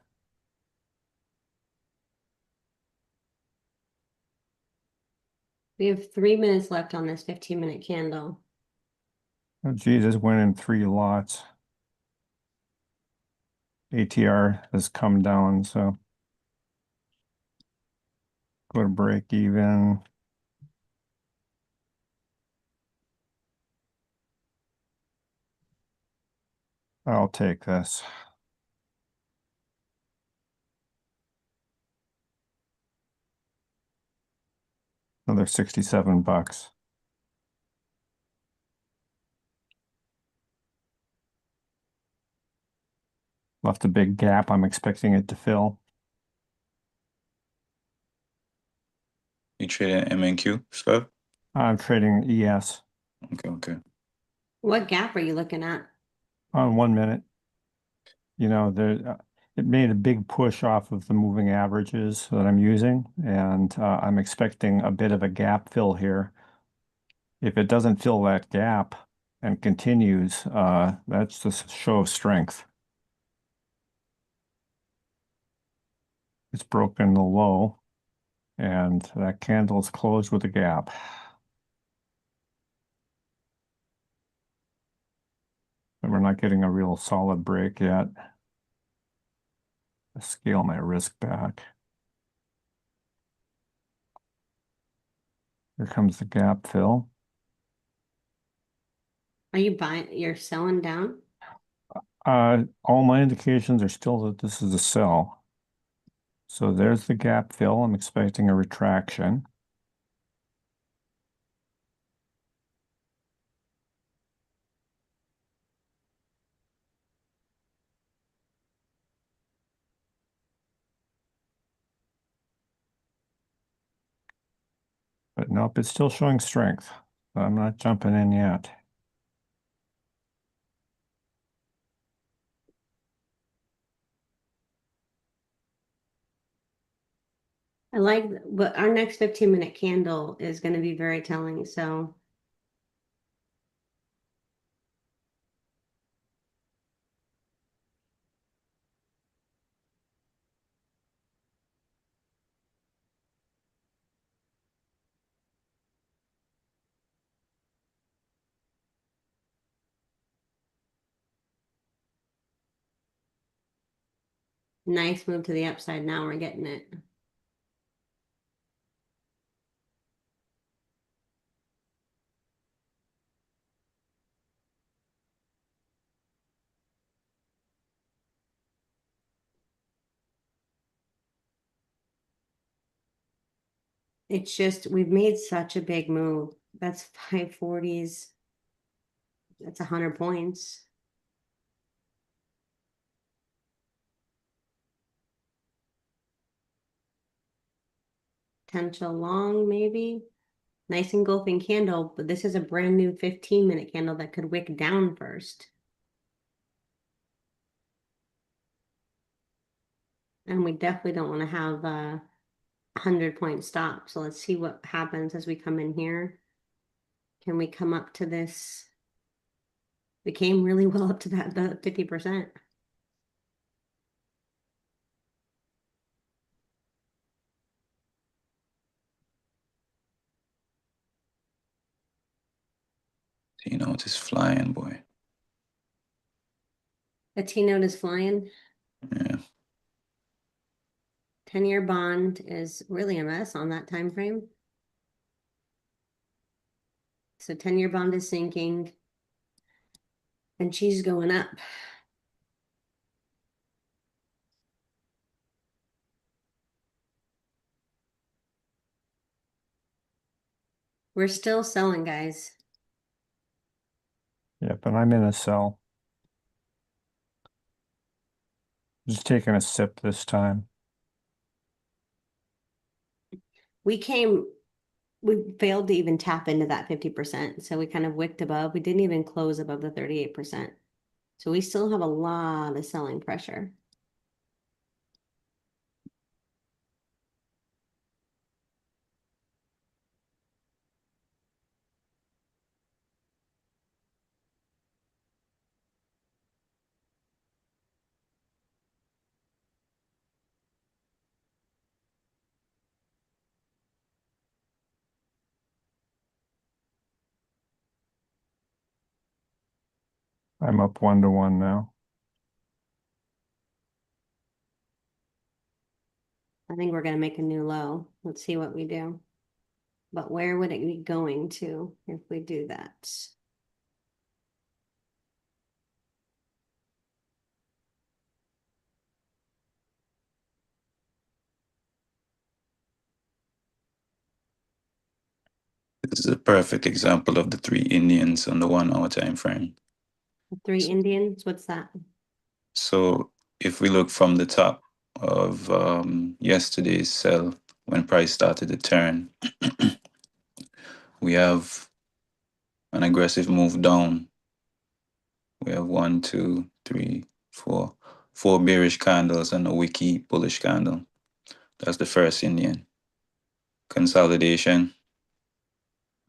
We have 3 minutes left on this 15-minute candle. Oh, Jesus, went in 3 lots. ATR has come down, so go to break even. I'll take this. Another 67 bucks. Left a big gap. I'm expecting it to fill. You trade MNQ, Scott? I'm trading ES Okay. What gap are you looking at? on 1 minute. It made a big push off of the moving averages that I'm using, and I'm expecting a bit of a gap fill here. If it doesn't fill that gap and continues, that's the show of strength. It's broken the low, and that candle is closed with a gap. not getting a real solid break yet. Scale my risk back. Here comes the gap fill. Are you buying, you're selling down? All my indications are still that this is a sell. So there's the gap fill. I'm expecting a retraction. But nope, it's still showing strength. So I'm not jumping in yet. I like, but our next 15-minute candle is going to be very telling. So nice move to the upside. Now we're getting it. It's just, we've made such a big move. That's 540s. That's 100 points. Potential long, maybe. Nice engulfing candle, but this is a brand new 15-minute candle that could wick down first. And we definitely don't want to have a 100-point stop. So let's see what happens as we come in here. Can we come up to this? We came really well up to that, the 50%. You know, it's flying, boy. The T-note is flying. Yeah. 10-year bond is really a mess on that time frame. So 10-year bond is sinking. And she's going up. We're still selling, guys. Yeah, but I'm in a sell. Just taking a sip this time. We failed to even tap into that 50%. So we kind of wicked above. We didn't even close above the 38%. So we still have a lot of selling pressure. I'm up 1-to-1 now. I think we're going to make a new low. Let's see what we do. But where would it be going to if we do that? This is a perfect example of the three Indians on the 1 hour time frame. 3 Indians, what's that? So if we look from the top of yesterday's sell, when price started to turn, we have an aggressive move down. We have 1, 2, 3, 4, 4 bearish candles and a wiki bullish candle. That's the first Indian. Consolidation.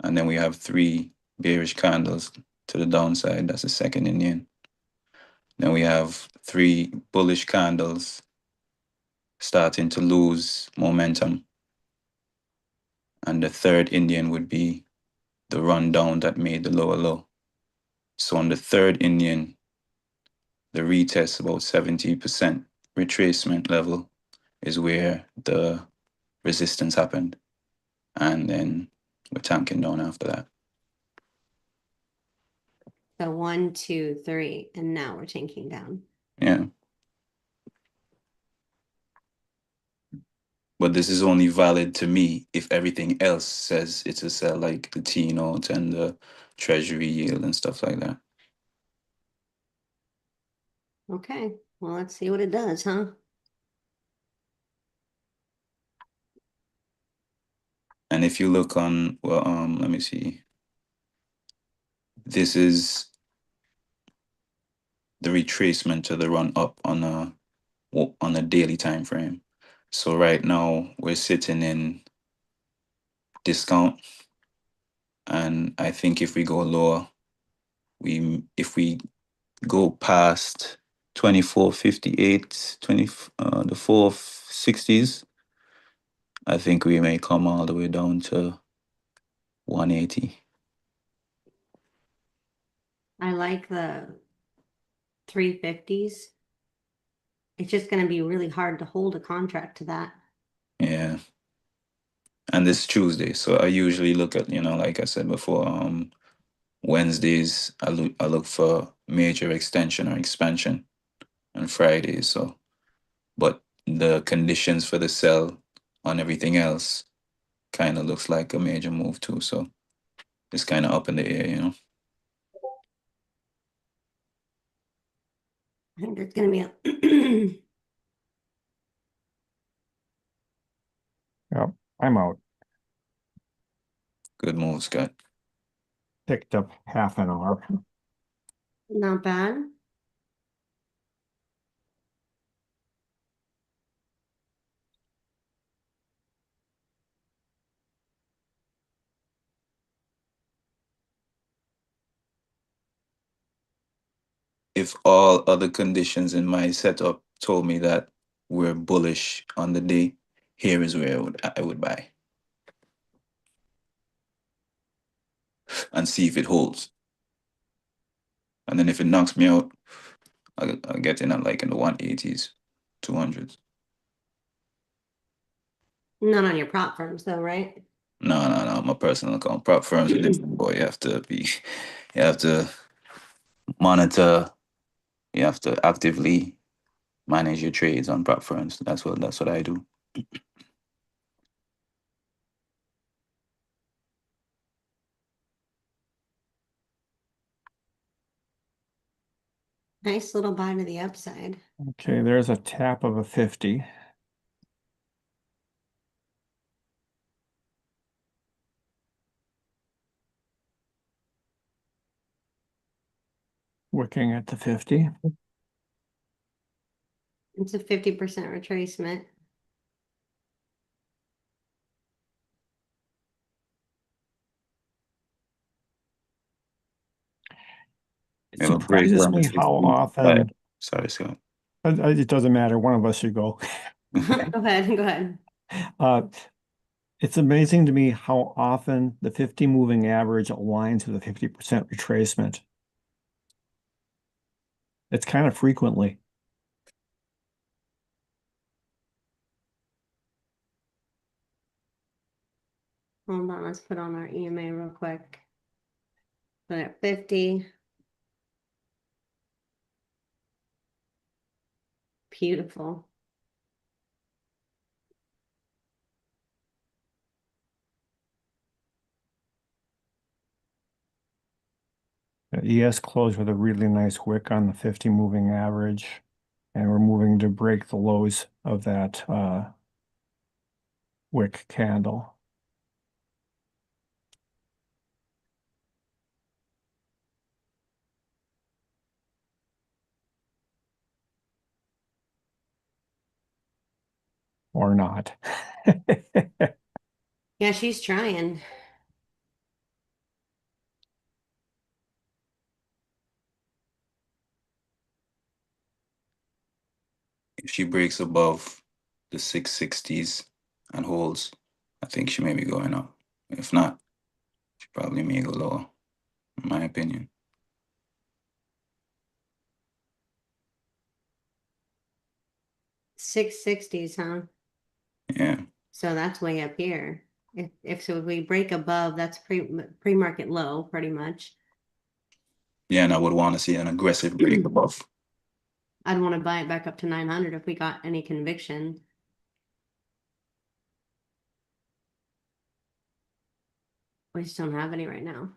And then we have 3 bearish candles to the downside. That's the second Indian. Then we have 3 bullish candles starting to lose momentum. And the third Indian would be the rundown that made the lower low. So on the third Indian, the retest about 70% retracement level is where the resistance happened. And then we're tanking down after that. So 1, 2, 3, and now we're tanking down. Yeah. But this is only valid to me if everything else says it's a sell, like the T note and the treasury yield and stuff like that. Okay, well, let's see what it does, huh? And if you look on, well, let me see. This is the retracement to the run up on a daily time frame. So right now we're sitting in discount, and I think if we go lower, if we go past 24.58, the 460s, I think we may come all the way down to 180. I like the 350s. It's just going to be really hard to hold a contract to that. Yeah. And this Tuesday, so I usually look at, like I said before, Wednesdays I look for major extension or expansion, on Fridays. So, but the conditions for the sell on everything else kind of looks like a major move too. So it's kind of up in the air. I think there's going to be a Yep, I'm out. Good move, Scott. Picked up half an hour. not bad. If all other conditions in my setup told me that we're bullish on the day, here is where I would buy and see if it holds. And then if it knocks me out, I'll get in at like in the 180s, 200s. Not on your prop firms though, right? No. My personal account. Prop firms are different, boy. You have to monitor. You have to actively manage your trades on prop firms. That's what I do. Nice little buy to the upside. Okay, there's a tap of a 50. Looking at the 50. It's a 50% retracement. It You have a break surprises around the me how 50. often, Sorry, Scott. it doesn't matter, one of us should go. Go ahead, go ahead. Uh, It's amazing to me how often the 50 moving average aligns with a 50% retracement. It's kind of frequently. Hold on, let's put on our EMA real quick. Put it at 50. Beautiful. ES closed with a really nice wick on the 50 moving average. And we're moving to break the lows of that wick candle. Or not. Yeah, she's trying. If she breaks above the 660s and holds, I think she may be going up. If not, she probably may go lower, in my opinion. 660s, huh? Yeah. So that's way up here. If we break above, that's pre-market low, pretty much. Yeah, and I would want to see an aggressive break above. I'd want to buy it back up to 900 if we got any conviction. We just don't have any right now.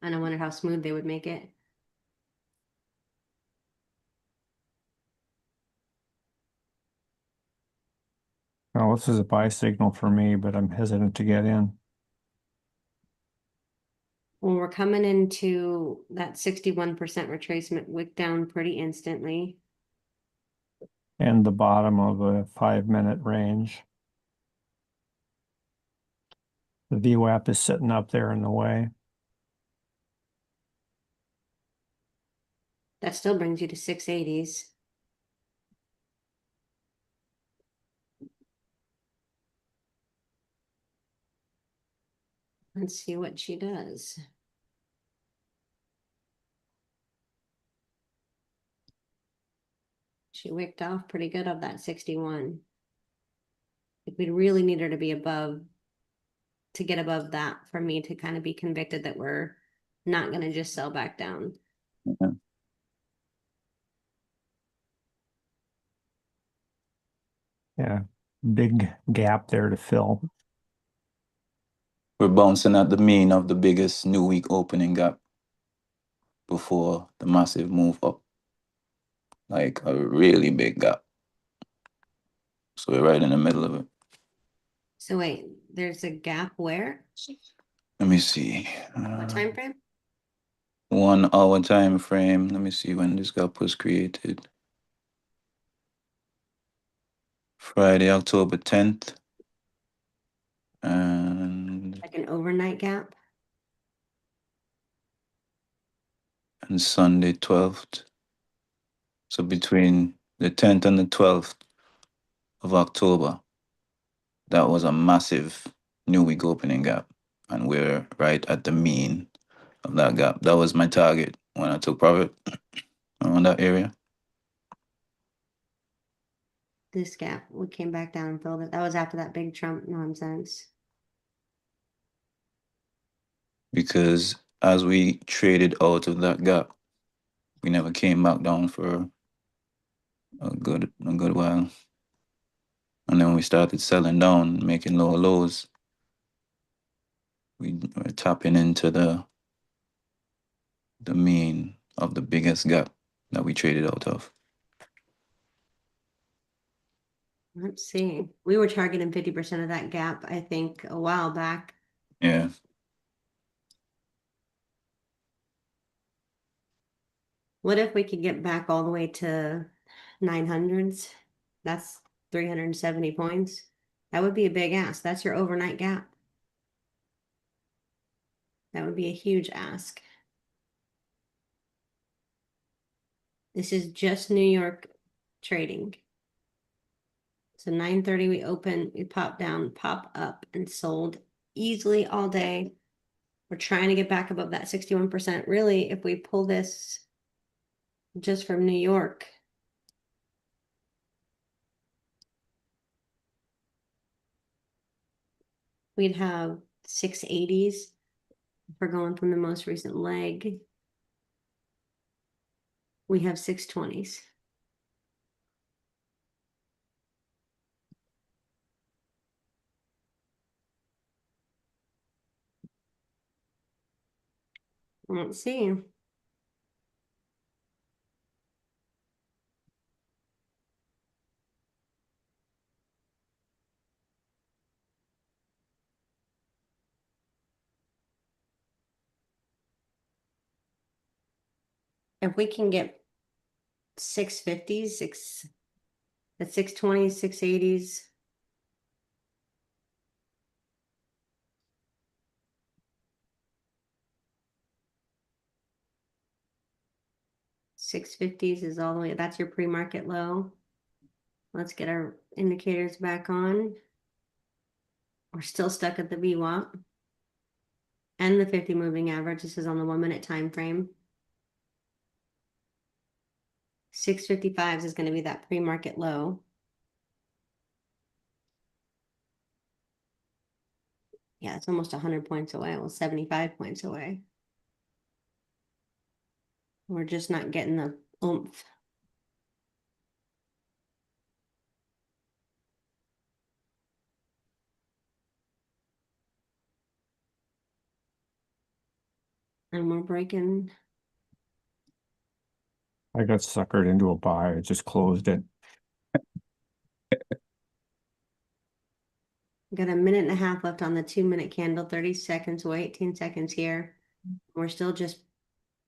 And I wonder how smooth they would make it. Well, this is a buy signal for me, but I'm hesitant to get in. When we're coming into that 61% retracement, wick down pretty instantly. And the bottom of a 5-minute range. The VWAP is sitting up there in the way. That still brings you to 680s. Let's see what she does. She wicked off pretty good of that 61. If we really need her to be above, to get above that for me to kind of be convicted that we're not going to just sell back down. Yeah. Yeah, big gap there to fill. We're bouncing at the mean of the biggest new week opening gap before the massive move up. Like a really big gap. So we're right in the middle of it. So wait, there's a gap where? Let me see. What time frame? 1 hour time frame. Let me see when this gap was created. Friday, October 10th. And Like an overnight gap? Sunday 12th. So between the 10th and the 12th of October, that was a massive new week opening gap. And we're right at the mean of that gap. That was my target when I took profit around that area. This gap, we came back down and filled it. That was after that big Trump nonsense. Because as we traded out of that gap, we never came back down for a good while. And then we started selling down, making lower lows. We were tapping into the mean of the biggest gap that we traded out of. Let's see. We were targeting 50% of that gap, I think, a while back. Yeah. What if we could get back all the way to 900s? That's 370 points. That would be a big ask. That's your overnight gap. That would be a huge ask. This is just New York trading. So 9:30 we open, we pop down, pop up, and sold easily all day. We're trying to get back above that 61%. Really, if we pull this just from New York, we'd have 680s if we're going from the most recent leg. We have 620s. Let's see. If we can get 650s, the 620s, 680s. $650s is all the way. That's your pre-market low. Let's get our indicators back on. We're still stuck at the VWAP and the 50 moving average. This is on the 1-minute time frame. 655s is going to be that pre-market low. Yeah, it's almost 100 points away. Well, 75 points away. We're just not getting the oomph. And we're breaking. I got suckered into a buy. I just closed it. Got a minute and a half left on the 2-minute candle, 30 seconds, well, 18 seconds here. We're still just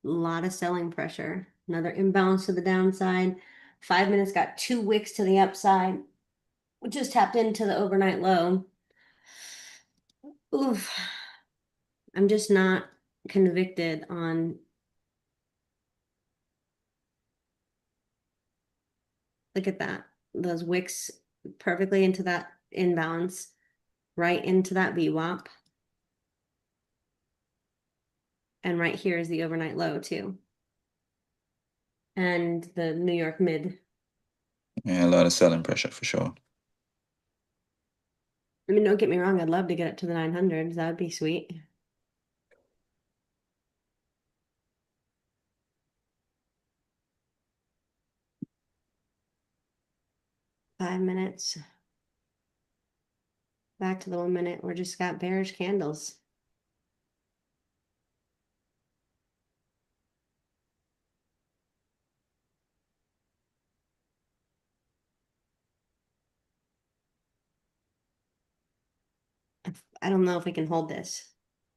a lot of selling pressure. Another imbalance to the downside. 5 minutes got 2 wicks to the upside. We just tapped into the overnight low. Oof. I'm just not convicted on. Look at that. Those wicks perfectly into that imbalance, right into that VWAP. And right here is the overnight low too. And the New York mid. Yeah, a lot of selling pressure for sure. I mean, don't get me wrong, I'd love to get it to the 900s. That would be sweet. Five minutes. Back to the 1 minute. We're just got bearish candles. I don't know if we can hold this.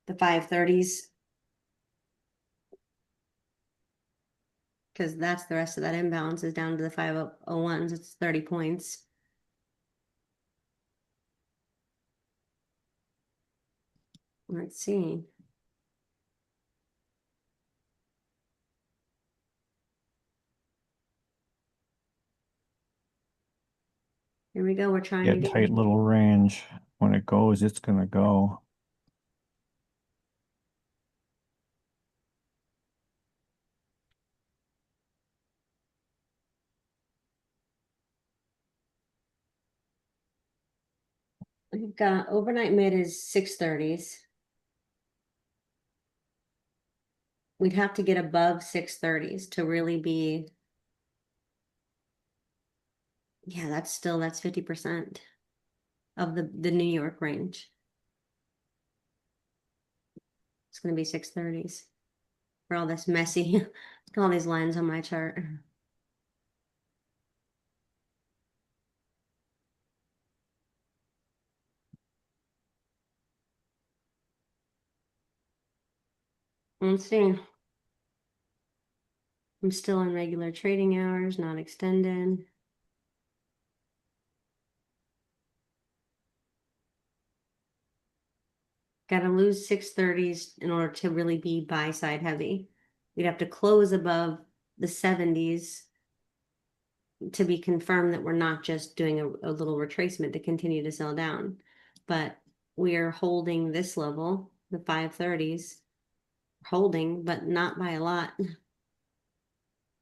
The 530s. Because that's the rest of that imbalance is down to the 501s. It's 30 points. Let's see. Here we go. We're trying to Yeah, get tight little range. When it goes, it's gonna go. We've got overnight mid is 630s. We'd have to get above 630s to really be. Yeah, that's 50% of the New York range. It's gonna be 630s for all this messy. Look at all these lines on my chart. Let's see. I'm still in regular trading hours, not extended. Got to lose 630s in order to really be buy side heavy. We'd have to close above the 70s to be confirmed that we're not just doing a little retracement to continue to sell down. But we are holding this level, the 530s, holding, but not by a lot.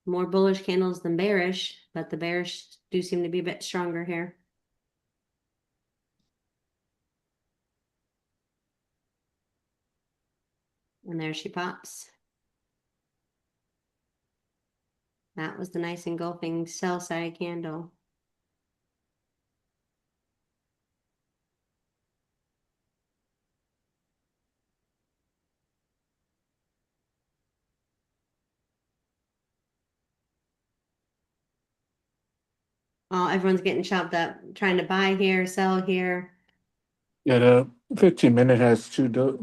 More bullish candles than bearish, but the bearish do seem to be a bit stronger here. And there she pops. That was the nice engulfing sell side candle. Oh, everyone's getting chopped up, trying to buy here, sell here. Yeah, the 15-minute has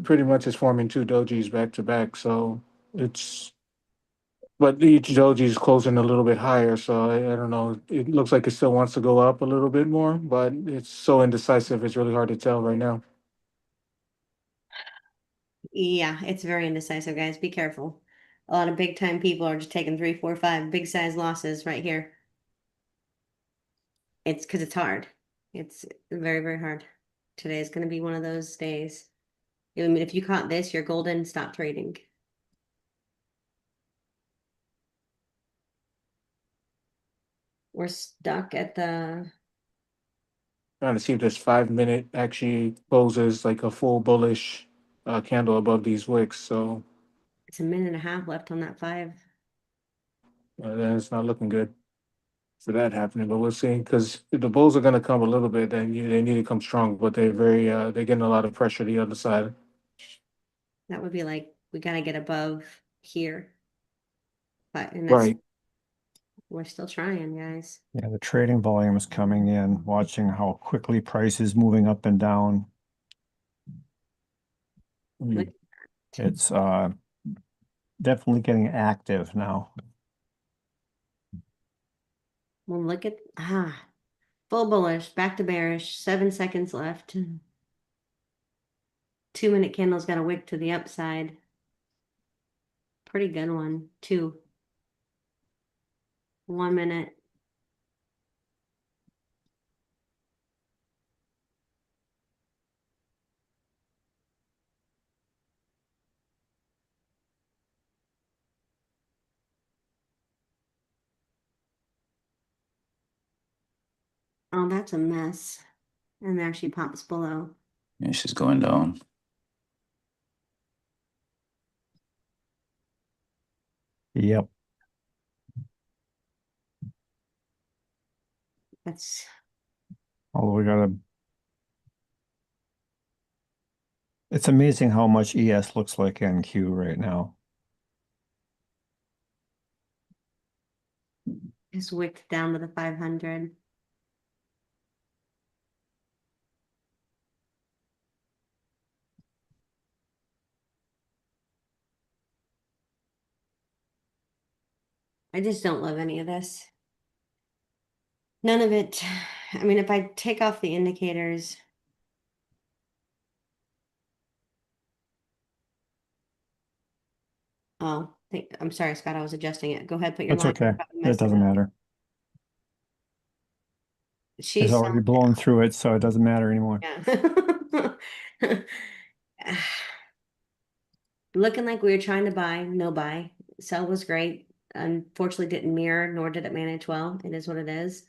pretty much is forming two dojis back to back. So it's, but each doji is closing a little bit higher. So I don't know. It looks like it still wants to go up a little bit more, but it's so indecisive. It's really hard to tell right now. Yeah, it's very indecisive, guys. Be careful. A lot of big time people are just taking 3, 4, 5 big size losses right here. It's because it's hard. It's very, very hard. Today is going to be one of those days. I mean, if you caught this, you're golden. Stop trading. We're stuck at the Trying to see if this 5 minute actually closes like a full bullish candle above these wicks. So It's a minute and a half left on that 5. then it's not looking good for that happening. But we'll see, because if the bulls are going to come a little bit, then they need to come strong. But they're getting a lot of pressure the other side. That would be like, we gotta get above here. But, and that's, Right. we're still trying, guys. Yeah, the trading volume is coming in, watching how quickly price is moving up and down. Mm. It's definitely getting active now. Well, look at, full bullish, back to bearish, 7 seconds left. 2-minute candle's got a wick to the upside. Pretty good one. 2. 1 minute. Oh, that's a mess. And there she pops below. Yeah, she's going down. Yep. That's, Although we gotta. It's amazing how much ES looks like NQ right now. just wicked down to the 500. I just don't love any of this. None of it. I mean, if I take off the indicators. Oh, I'm sorry, Scott, I was adjusting it. Go ahead, put your That's line. okay. Probably It messed doesn't up. matter. It's She's already blown through it, so it doesn't matter anymore. yeah. Looking like we were trying to buy, no buy. Sell was great. Unfortunately, didn't mirror, nor did it manage well. It is what it is.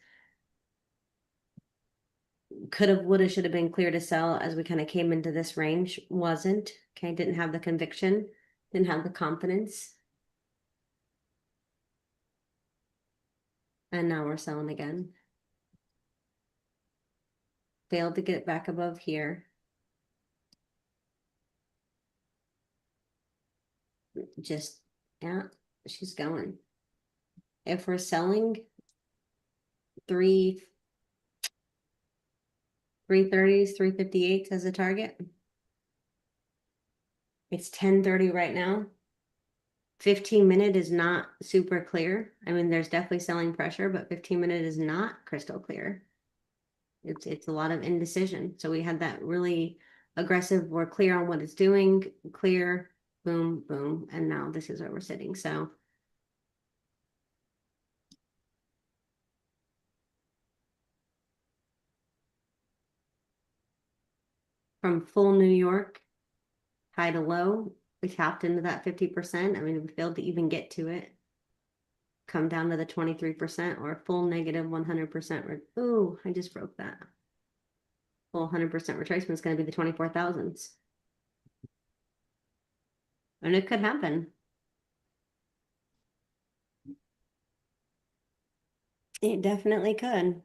Could have, would have, should have been clear to sell as we kind of came into this range. Wasn't. Okay, didn't have the conviction, didn't have the confidence. And now we're selling again. Failed to get back above here. Just, yeah, she's going. If we're selling 330s, 358s as a target. It's 10:30 right now. 15-minute is not super clear. I mean, there's definitely selling pressure, but 15-minute is not crystal clear. It's a lot of indecision. So we had that really aggressive, we're clear on what it's doing, clear, boom, boom, and now this is where we're sitting. So from full New York, high to low, we tapped into that 50%. I mean, we failed to even get to it. Come down to the 23% or full negative 100%. Ooh, I just broke that. Full 100% retracement is going to be the 24,000s. And it could happen. It definitely could.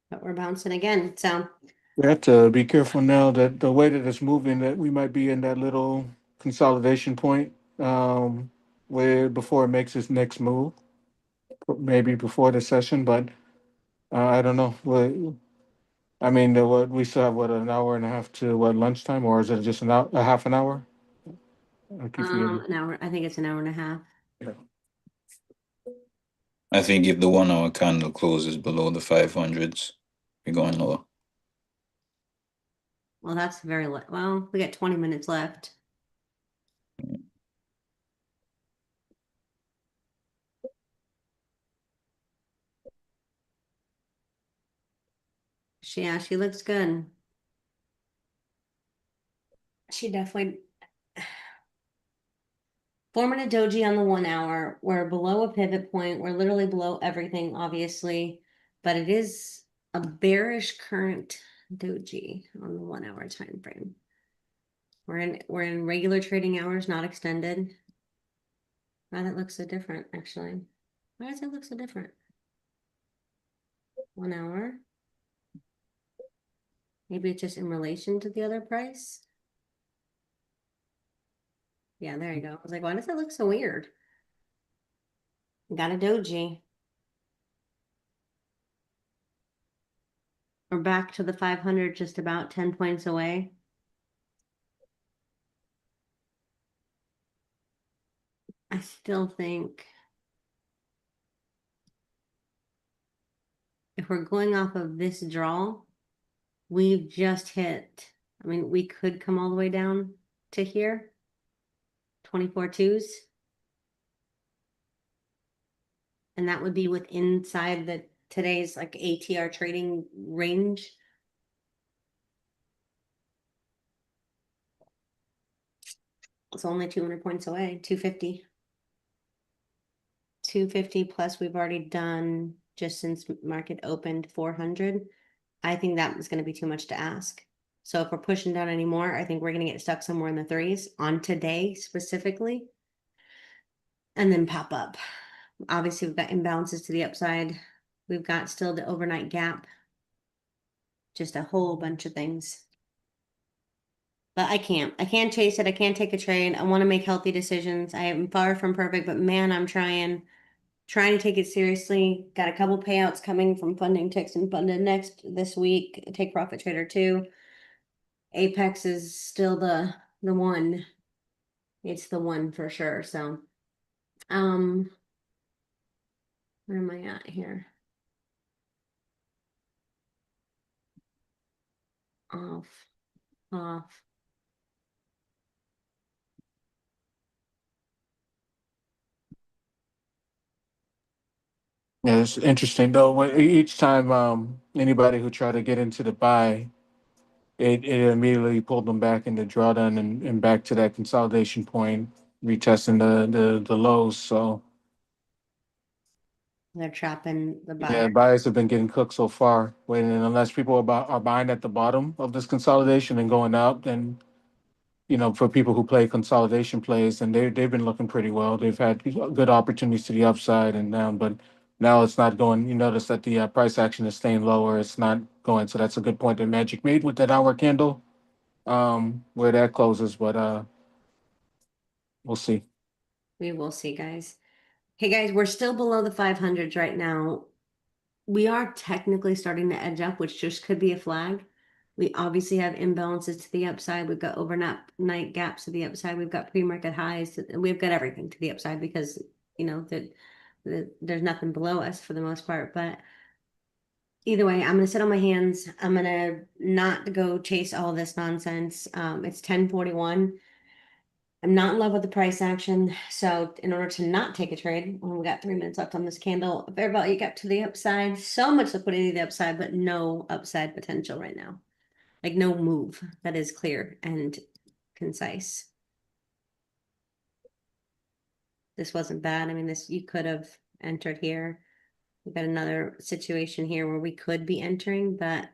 But we're bouncing again. So We have to be careful now that the way that it's moving, that we might be in that little consolidation point where before it makes its next move, maybe before the session. But I don't know. I mean, what we still have, what, an hour and a half to what, lunchtime, or is it just a half an hour? I keep forgetting. an hour, I think it's an hour and a half. Yeah. I think if the 1 hour candle closes below the 500s, we're going lower. Well, that's very well, we got 20 minutes left. She looks good. She definitely forming a doji on the 1 hour. We're below a pivot point. We're literally below everything, obviously, but it is a bearish current doji on the 1 hour time frame. We're in regular trading hours, not extended. Why that looks so different, actually. Why does it look so different? 1 hour. Maybe it's just in relation to the other price. Yeah, there you go. I was like, why does it look so weird? Got a doji. We're back to the 500, just about 10 points away. I still think if we're going off of this draw, we've just hit, I mean, we could come all the way down to here, 24 twos. And that would be with inside the today's like ATR trading range. It's only 200 points away, 250. 250 plus we've already done just since market opened 400. I think that was going to be too much to ask. So if we're pushing down anymore, I think we're going to get stuck somewhere in the threes on today specifically. And then pop up. Obviously, we've got imbalances to the upside. We've got still the overnight gap. Just a whole bunch of things. But I can't chase it. I can't take a trade. I want to make healthy decisions. I am far from perfect, but man, I'm trying to take it seriously. Got a couple payouts coming from funding ticks and funded next this week. Take Profit Trader 2. Apex is still the one. It's the one for sure. So where am I at here? Off. Yeah, it's interesting though. Each time anybody who tried to get into the buy, it immediately pulled them back into drawdown and back to that consolidation point, retesting the lows. So They're trapping the yeah, buyer. buyers have been getting cooked so far. Waiting unless people are buying at the bottom of this consolidation and going up, then for people who play consolidation plays, and they've been looking pretty well. They've had good opportunities to the upside and down, but now it's not going. You notice that the price action is staying lower. It's not going. So that's a good point that Magic made with that hour candle, where that closes. But we'll see. We will see, guys. Hey, guys, we're still below the 500s right now. We are technically starting to edge up, which just could be a flag. We obviously have imbalances to the upside. We've got overnight gaps to the upside. We've got pre-market highs. We've got everything to the upside because, there's nothing below us for the most part. But either way, I'm going to sit on my hands. I'm going to not go chase all this nonsense. It's 10:41. I'm not in love with the price action. So in order to not take a trade, we got 3 minutes left on this candle. Fair value gap to the upside. So much liquidity to the upside, but no upside potential right now. Like no move that is clear and concise. This wasn't bad. I mean, you could have entered here. We've got another situation here where we could be entering, but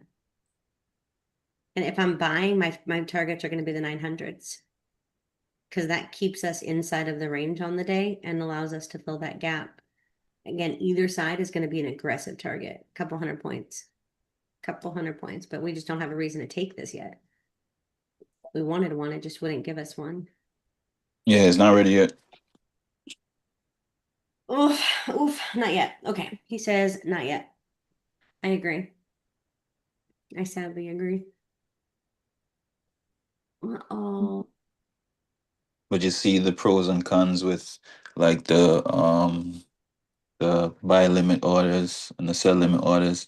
and if I'm buying, my targets are going to be the 900s. Because that keeps us inside of the range on the day and allows us to fill that gap. Again, either side is going to be an aggressive target, couple hundred points, but we just don't have a reason to take this yet. We wanted one, it just wouldn't give us one. Yeah, it's not ready yet. Oof, not yet. Okay, he says not yet. I agree. I sadly agree. Oh, But you see the pros and cons with like the buy limit orders and the sell limit orders,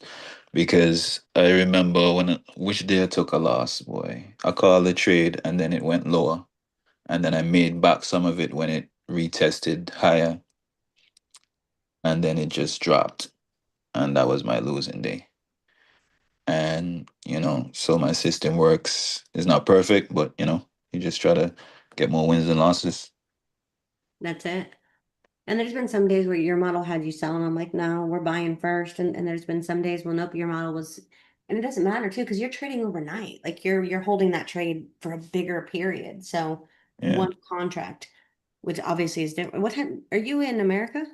because I remember which day I took a loss, boy. I called the trade and then it went lower, and then I made back some of it when it retested higher, and then it just dropped, and that was my losing day. And, so my system works. It's not perfect, but, you just try to get more wins than losses. That's it. And there's been some days where your model had you selling. I'm like, no, we're buying first. And there's been some days when nope, your model was, and it doesn't matter too, because you're trading overnight. Like you're holding that trade for a bigger period. So Yeah. one contract, which obviously is different. What time are you in America?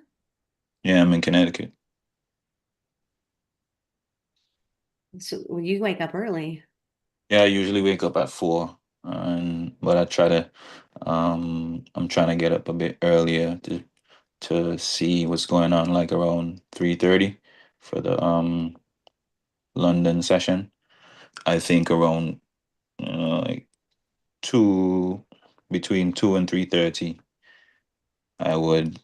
Yeah, I'm in Connecticut. So well, you wake up early. Yeah, I usually wake up at 4, but I try to, I'm trying to get up a bit earlier to see what's going on, like around 3:30 for the London session. I think around like 2, between 2 and 3:30, I would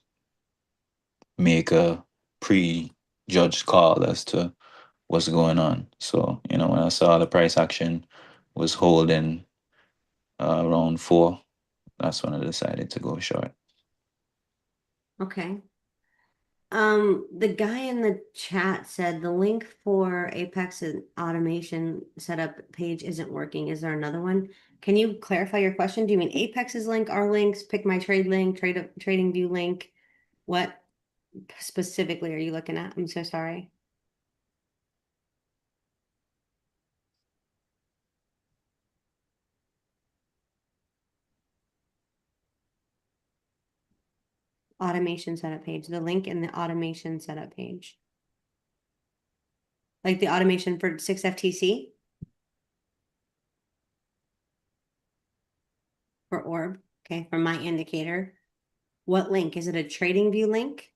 make a prejudged call as to what's going on. So, when I saw the price action was holding around 4, that's when I decided to go short. Okay. The guy in the chat said the link for Apex and automation setup page isn't working. Is there another one? Can you clarify your question? Do you mean Apex's link, our links, pick my trade link, trading view link? What specifically are you looking at? I'm so sorry. Automation setup page, the link in the automation setup page. Like the automation for 6FTC? For orb, okay, for my indicator. What link? Is it a trading view link?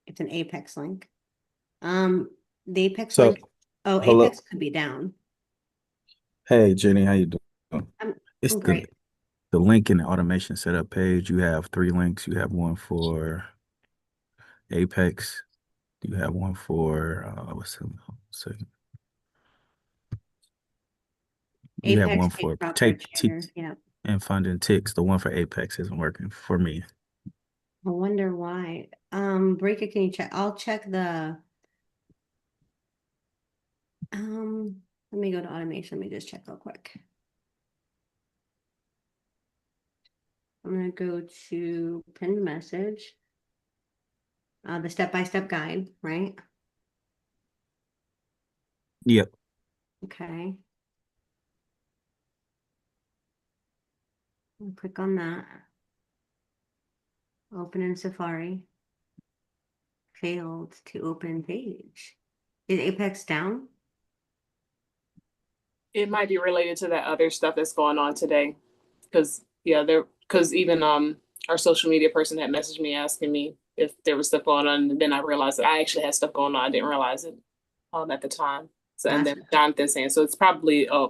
It's an Apex link. The Apex So, link. Oh, hello. Apex could be down. Hey, Jenny, how you doing? I'm It's I'm great. the link in the automation setup page. You have 3 links. You have one for Apex. You have one for what's the second? You have Apex one take for profit take T share. Yeah. and funding ticks. The one for Apex isn't working for me. I wonder why. Breaker, can you check? I'll check the let me go to automation. Let me just check real quick. I'm gonna go to pinned message. The step-by-step guide, right? Yep. Okay. I'll click on that. Open in Safari. Failed to open page. Is Apex down? It might be related to that other stuff that's going on today. Because even our social media person had messaged me asking me if there was stuff going on, and then I realized that I actually had stuff going on. I didn't realize it at the time. So and then Jonathan saying so it's probably a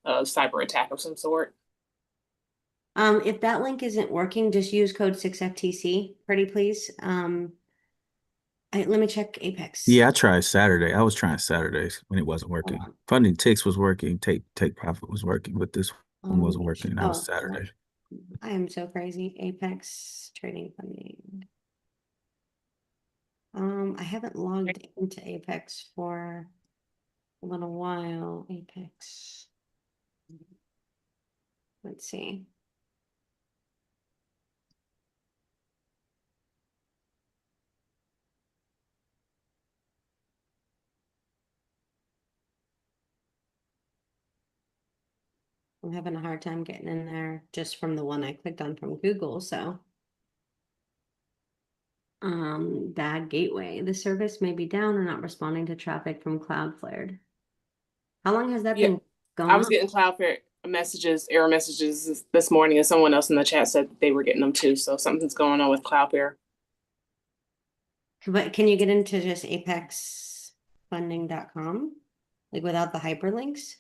cyber attack of some sort. If that link isn't working, just use code 6FTC, pretty please. Let me check Apex. Yeah, I tried Saturday. I was trying Saturdays when it wasn't Hold working. on. Funding ticks was working. Take profit was working, but this one wasn't working. And that was Oh, Saturday. I am so crazy. Apex trading funding. I haven't logged into Apex for a little while. Apex. Let's see. I'm having a hard time getting in there just from the one I clicked on from Google, so. Bad gateway. The service may be down or not responding to traffic from Cloudflare. How long has that Yeah, been going I was on? getting Cloudflare messages, error messages this morning, and someone else in the chat said they were getting them too. So something's going on with Cloudflare. But can you get into just apexfunding.com? Like without the hyperlinks?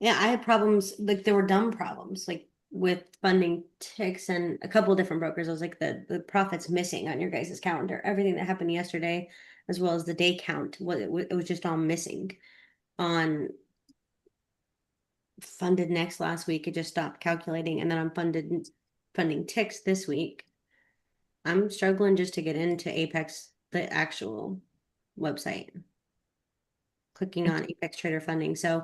Yeah, I had problems, like there were dumb problems, like with funding ticks and a couple of different brokers. I was like, the profit's missing on your guys' calendar. Everything that happened yesterday, as well as the day count, it was just all missing on funded next last week. It just stopped calculating, and then I'm funding ticks this week. I'm struggling just to get into Apex, the actual website. Clicking on Apex Trader Funding. So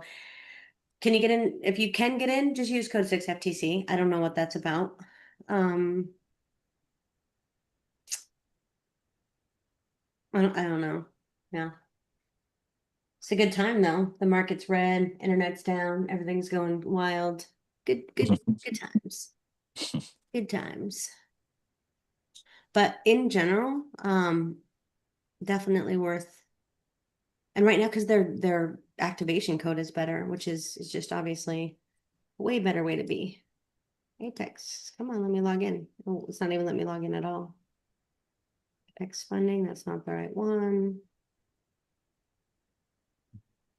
can you get in? If you can get in, just use code 6FTC. I don't know what that's about. I don't know. Yeah. It's a good time though. The market's red, internet's down, everything's going wild. Good times. Good times. But in general, definitely worth. And right now, because their activation code is better, which is just obviously a way better way to be. Apex, come on, let me log in. Oh, it's not even let me log in at all. Apex funding, that's not the right one.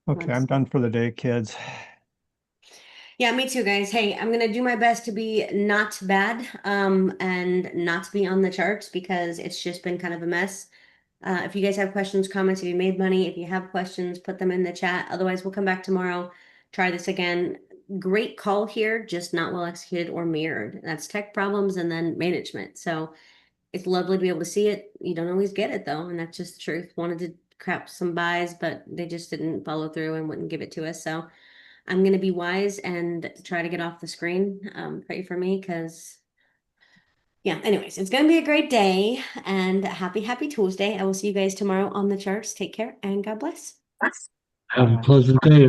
Okay, I'm done for the day, kids. Yeah, me too, guys. Hey, I'm gonna do my best to be not bad, and not to be on the charts because it's just been kind of a mess. If you guys have questions, comments, if you made money, if you have questions, put them in the chat. Otherwise, we'll come back tomorrow, try this again. Great call here, just not well executed or mirrored. That's tech problems and then management. So it's lovely to be able to see it. You don't always get it though, and that's just the truth. Wanted to crap some buys, but they just didn't follow through and wouldn't give it to us. So I'm gonna be wise and try to get off the screen. Pray for me because yeah, anyways, it's gonna be a great day and happy Tuesday. I will see you guys tomorrow on the charts. Take care and God bless. Have a pleasant day.